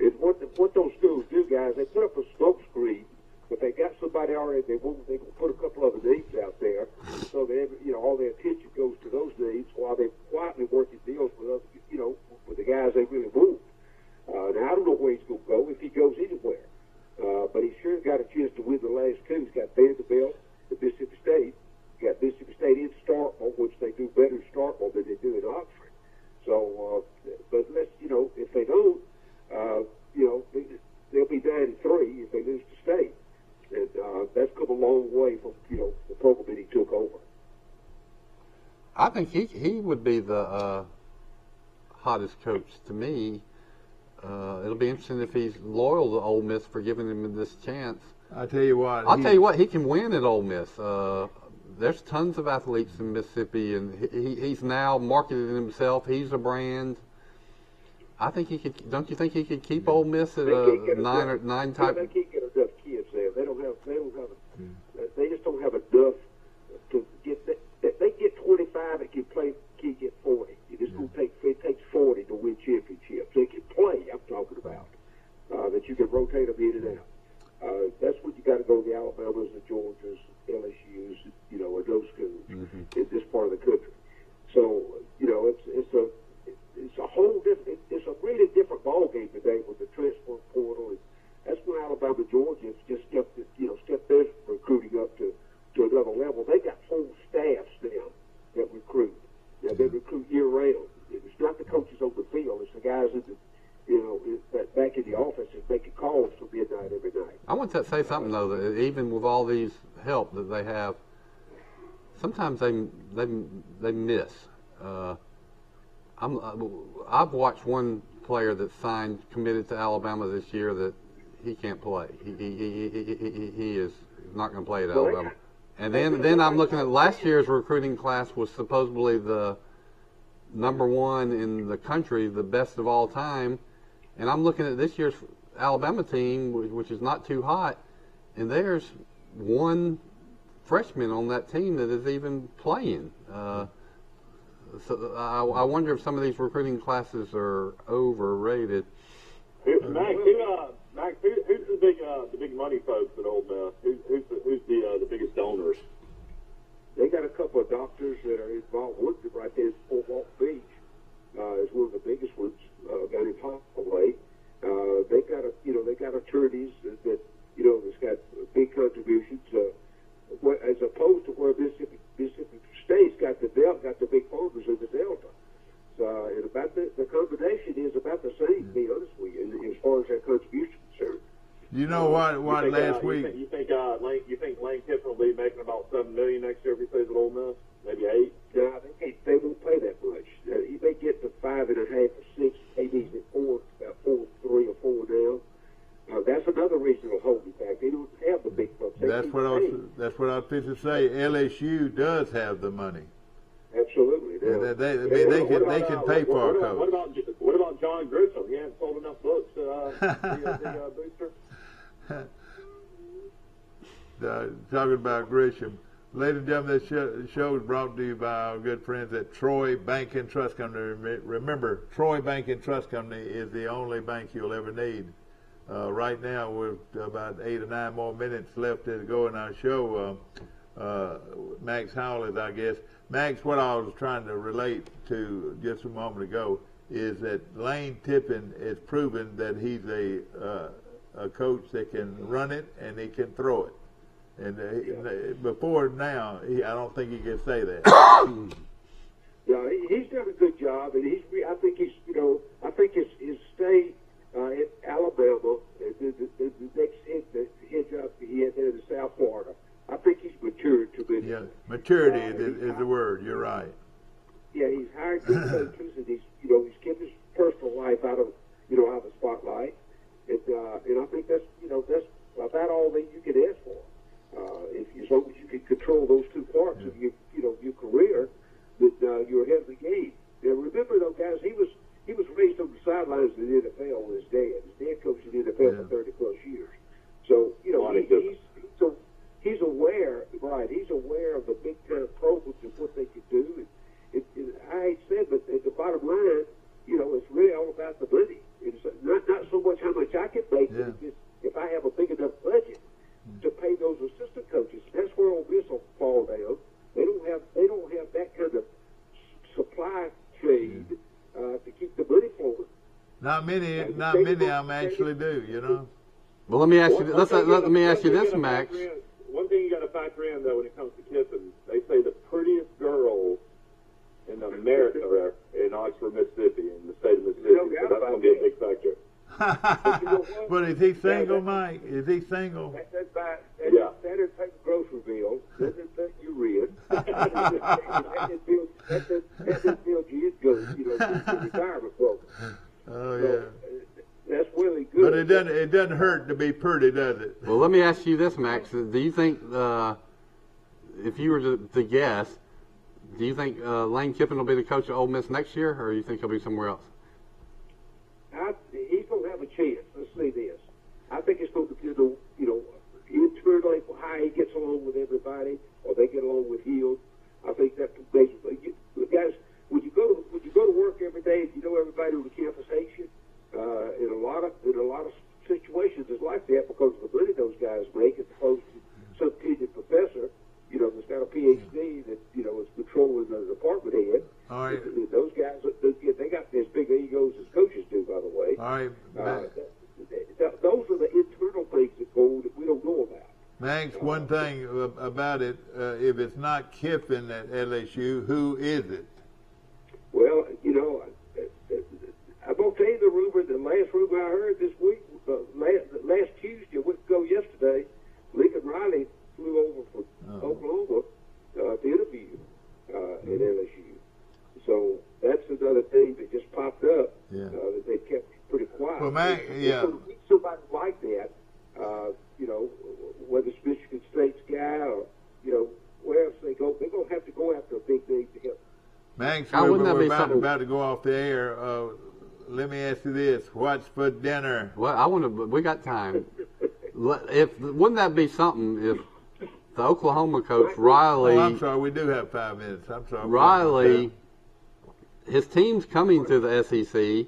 And what those schools do, guys, they put up a smoke screen, but they got somebody already. They can put a couple other names out there, so that all their attention goes to those names while they quietly working deals with other, with the guys they really want. Now I don't know where he's going to go, if he goes anywhere, but he sure got a chance to win the last two. He's got Vanderbilt and Mississippi State. He's got Mississippi State in Starkville, which they do better in Starkville than they do in Oxford. So, but if they don't, they'll be 9-3 if they lose to State, and that's come a long way from the program that he took over. I think he would be the hottest coach to me. It'll be interesting if he's loyal to Ole Miss for giving him this chance. I'll tell you what, he can win at Ole Miss. There's tons of athletes in Mississippi, and he's now marketed himself. He's a brand. I think he could. Don't you think he could keep Ole Miss at a nine type? They can't get enough kids there. They just don't have enough to get. They get 25 and can get 40. It takes 40 to win championships. They can play. I'm talking about that you can rotate them in and out. That's what you got to go to the Alabamas, the Georgias, LSU's, or those schools in this part of the country. So it's a whole different. It's a really different ball game today with the transfer portal. And that's when Alabama, Georgia has just stepped their recruiting up to another level. They got whole staffs now that recruit. Now they recruit year round. It's not the coaches on the field. It's the guys back in the office is making calls till midnight every night. I want to say something though, that even with all these help that they have, sometimes they miss. I've watched one player that committed to Alabama this year that he can't play. He is not going to play at Alabama. And then I'm looking at last year's recruiting class was supposedly the number one in the country, the best of all time. And I'm looking at this year's Alabama team, which is not too hot, and there's one freshman on that team that is even playing. So I wonder if some of these recruiting classes are overrated. Max, who's the big money folks at Ole Miss? Who's the biggest donors? They got a couple of doctors that are involved with it right there in Fort Walton Beach. Is one of the biggest ones down in Holloway. They got attorneys that that's got big contributions. As opposed to where Mississippi State's got the big farmers in the Delta. And about the combination is about the same, to be honest with you, as far as their contribution is concerned. You know what? Last week. You think Lane Kiffin will be making about $7 million next year if he stays at Ole Miss? Maybe $8? No, they won't pay that much. He may get to 5.5 or 6. Maybe he's at 4, about 4.3 or 4 now. fixing to say LSU does have the money. Absolutely. They can pay for our coach. What about John Grisham? He hasn't sold enough books to the booster. Talking about Grisham. Ladies and gentlemen, this show is brought to you by our good friends at Troy Bank and Trust Company. Remember, Troy Bank and Trust Company is the only bank you'll ever need. Right now, we're about 8 or 9 more minutes left to go in our show. Max Howell is our guest. Max, what I was trying to relate to just a moment ago is that Lane Tippin is proven that he's a coach that can run it and he can throw it. And before now, I don't think he can say that. Yeah, he's done a good job, and I think his stay at Alabama, the next head job he had there in South Florida, I think he's matured tremendously. Yeah, maturity is the word. You're right. Yeah, he's hired good coaches, and he's kept his personal life out of the spotlight, and I think that's about all that you can ask for. As long as you can control those two parts of your career, that you're ahead of the game. Now remember though, guys, he was raised on the sidelines of the NFL with his dad. His dad coached in the NFL for 30 plus years. So he's aware, right? He's aware of the big time programs and what they could do. And I said, but at the bottom line, it's really all about the money. It's not so much how much I can make, but it's just if I have a big enough budget to pay those assistant coaches. That's where Ole Miss will fall down. They don't have that kind of supply chain to keep the money flowing. Not many of them actually do. Well, let me ask you. Let me ask you this, Max. One thing you got to factor in though when it comes to Kiffin, they say the prettiest girl in America are in Oxford, Mississippi, in the state of Mississippi. So that's going to be a big factor. But is he single, Mike? Is he single? That'd take a grocery bill. That'd take your rent. That'd build you into retirement program. Oh yeah. That's really good. But it doesn't hurt to be pretty, does it? Well, let me ask you this, Max. Do you think, if you were to guess, do you think Lane Kiffin will be the coach of Ole Miss next year, or do you think he'll be somewhere else? He's going to have a chance. Let's say this. I think it's going to be, internally how he gets along with everybody, or they get along with Hield. I think that's basically. Guys, when you go to work every day, and everybody on the campus hates you. In a lot of situations, it's like that because of the money those guys make, as opposed to some tenured professor, that's got a PhD that is controlling the department head. All right. Those guys, they got as big egos as coaches do, by the way. All right. Those are the internal things that we don't know about. Max, one thing about it, if it's not Kiffin at LSU, who is it? Well, I'm going to tell you the rumor, the last rumor I heard this week, last Tuesday, a week ago yesterday, Lincoln Riley flew over from Oklahoma to interview at LSU. So that's another thing that just popped up that they kept pretty quiet. Well, Max, somebody like that, whether it's Michigan State's guy or, where else they go, they're going to have to go after a big name to help. Max, we're about to go off the air. Let me ask you this: what's for dinner? Well, we got time. Wouldn't that be something if the Oklahoma coach Riley? Oh, I'm sorry, we do have 5 minutes. I'm sorry. Riley, his team's coming to the SEC,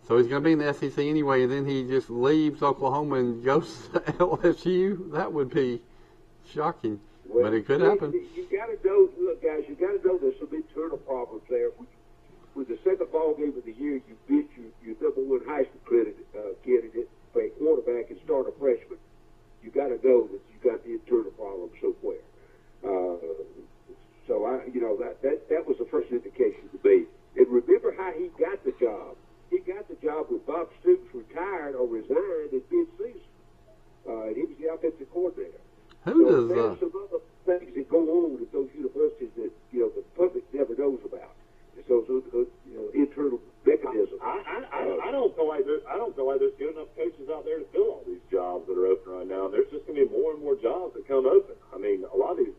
so he's going to be in the SEC anyway, and then he just leaves Oklahoma and goes to LSU. That would be shocking, but it could happen. You got to know, look, guys. You got to know there's some internal problems there. With the second ball game of the year, you beat your number one Heisman candidate, play quarterback, and start a freshman. You got to know that you got the internal problem somewhere. So that was the first indication to me. And remember how he got the job. He got the job when Bob Stoops retired or resigned in mid-season. And he was the offensive coordinator. There's some other things that go on at those universities that the public never knows about. So internal mechanisms. I don't feel like there's good enough coaches out there to fill all these jobs that are open right now. There's just going to be more and more jobs that come open. I mean, a lot of these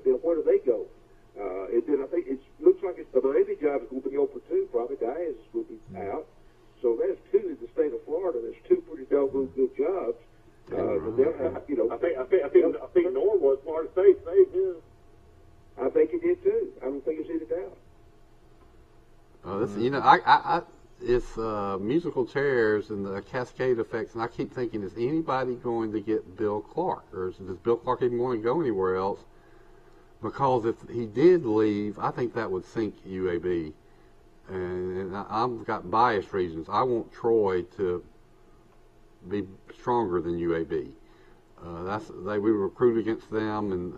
now where do they go? And then I think it looks like the Miami job is going to be open too. Probably Diaz will be out. So there's two in the state of Florida. There's two pretty doggone good jobs. That they'll have, you know. I think Norwood, Florida State, saved his. I think it did too. I don't think it's any doubt. This, you know, it's musical chairs and the cascade effects, and I keep thinking, is anybody going to get Bill Clark, or does Bill Clark even want to go anywhere else? Because if he did leave, I think that would sink UAB, and I've got biased reasons. I want Troy to be stronger than UAB. We recruit against them, and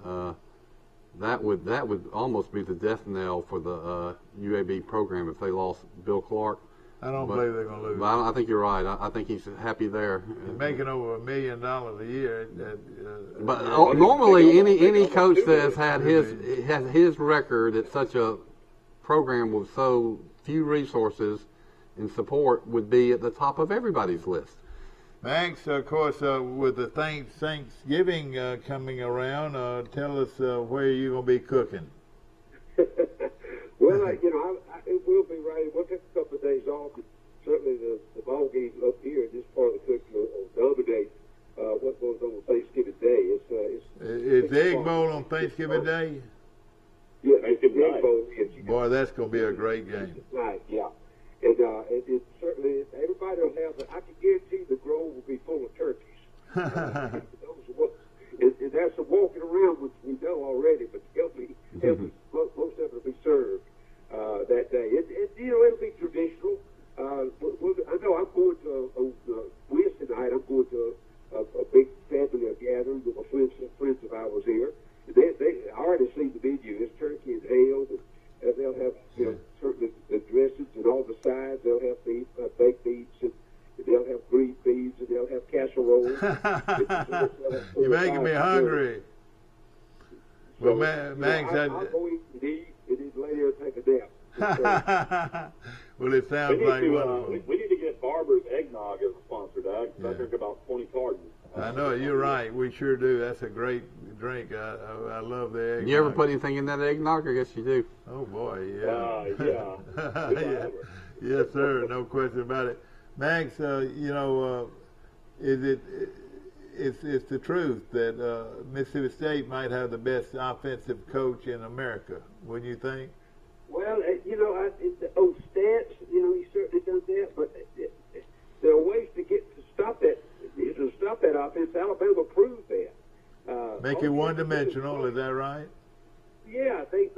that would almost be the death knell for the UAB program if they lost Bill Clark. I don't believe they're going to lose. But I think you're right. I think he's happy there. He's making over $1 million a year. But normally, any coach that has his record at such a program with so few resources and support would be at the top of everybody's list. Max, of course, with the Thanksgiving coming around, tell us where you're going to be cooking. Well, you know, it will be right. We'll take a couple of days off. Certainly the ball game up here in this part of the country will dominate what goes on Thanksgiving Day. It's Egg Bowl on Thanksgiving Day? Yeah, Thanksgiving Egg Bowl. Yes, boy, that's going to be a great game. Right, yeah. And it certainly, everybody will have, I can guarantee the Grove will be full of turkeys. And there's some walking around, which we know already, but most of it will be served that day. You know, it'll be traditional. I know I'm going to Wednesday night. I'm going to a big family gathering with my friends of ours here. They already seen the menu. It's turkey and ham, and they'll have certainly the dressings and all the sides. They'll have baked beans, and they'll have green beans, and they'll have casseroles. You're making me hungry. So, well, Max, I'll go eat and eat, and then lay there and take a nap. Well, it sounds like wonderful. We need to get Barber's Eggnog as a sponsor, Doug. I drink about 20 cartons. I know, you're right. We sure do. That's a great drink. I love the eggnog. You ever put anything in that eggnog? I guess you do. Oh, boy, yeah. Yeah. Yes, sir. No question about it. Max, you know, it's the truth that Mississippi State might have the best offensive coach in America, wouldn't you think? Well, you know, stats, you know, he certainly does that, but there are ways to stop that. To stop that offense. Alabama proved that. Make it one-dimensional, is that right? Yeah, they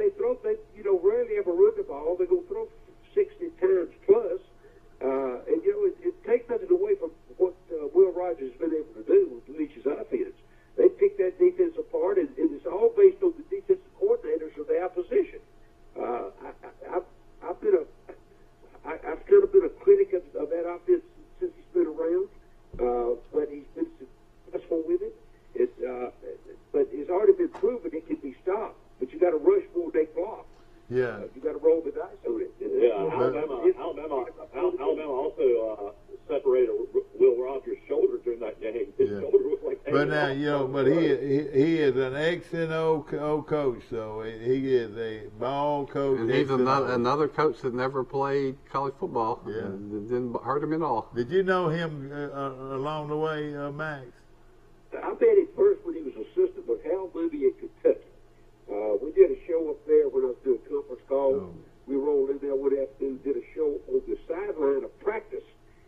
rarely ever run the ball. They're going to throw 60 times plus. And, you know, it takes nothing away from what Will Rogers has been able to do with Leach's offense. They pick that defense apart, and it's all based on the defensive coordinators of the opposition. I've kind of been a critic of that offense since he's been around, but he's been successful with it. But it's already been proven it can be stopped. But you got to rush more than block. Yeah. You got to roll the dice on it. Alabama also separated Will Rogers' shoulder during that game. His shoulder was like. But now, you know, but he is an X and O coach, so he is a ball coach. And he's another coach that never played college football. Yeah. It didn't hurt him at all. Did you know him along the way, Max? I met him first when he was assistant with Hal Moody in Kentucky. We did a show up there when I was doing conference calls. Oh. We rolled in there one afternoon, did a show on the sideline of practice.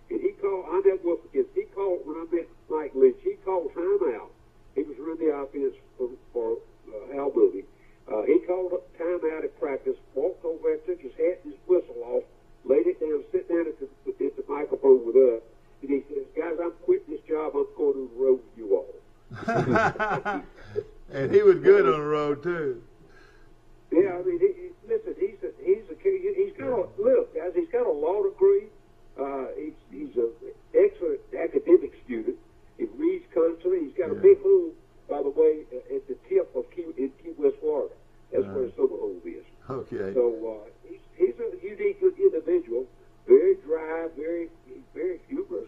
And he called, I never will forget, he called, when I met Mike Lynch, he called timeout. He was running the offense for Hal Moody. He called up timeout at practice, walked over there, took his hat and his whistle off, laid it down, sat down at the microphone with us. And he says, guys, I'm quitting this job. I'm going to the road with you all. And he was good on the road, too. Yeah, I mean, listen, he's got a, look, guys, he's got a law degree. He's an excellent academic student. He reads constantly. He's got a big home, by the way, at the tip of Key West, Florida. That's where his summer home is. Okay. So he's a unique individual, very dry, very humorous,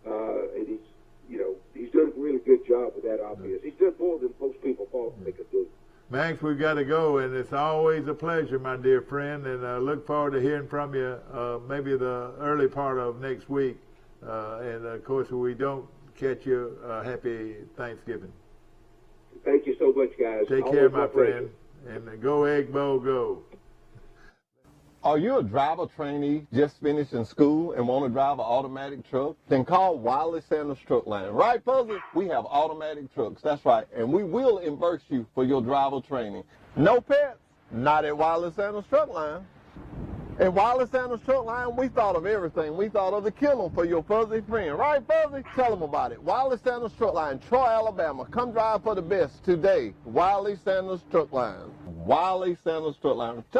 and he's done a really good job with that offense. He's done more than most people thought they could do. Max, thanks. We've got to go, and it's always a pleasure, my dear friend, and look forward to hearing from you maybe the early part of next week. And, of course, if we don't catch you, happy Thanksgiving. Thank you so much, guys. Take care, my friend, and go Egg Bowl, go. Are you a driver trainee just finishing school and want to drive an automatic truck? Then call Wiley Sanders Truck Line. Right, Fuzzy? We have automatic trucks. That's right. And we will reimburse you for your driver training. No pets? Not at Wiley Sanders Truck Line. At Wiley Sanders Truck Line, we thought of everything. We thought of the kennel for your fuzzy friend. Right, Fuzzy? Tell them about it. Wiley Sanders Truck Line, Troy, Alabama. Come drive for the best today. Wiley Sanders Truck Line. Wiley Sanders Truck Line.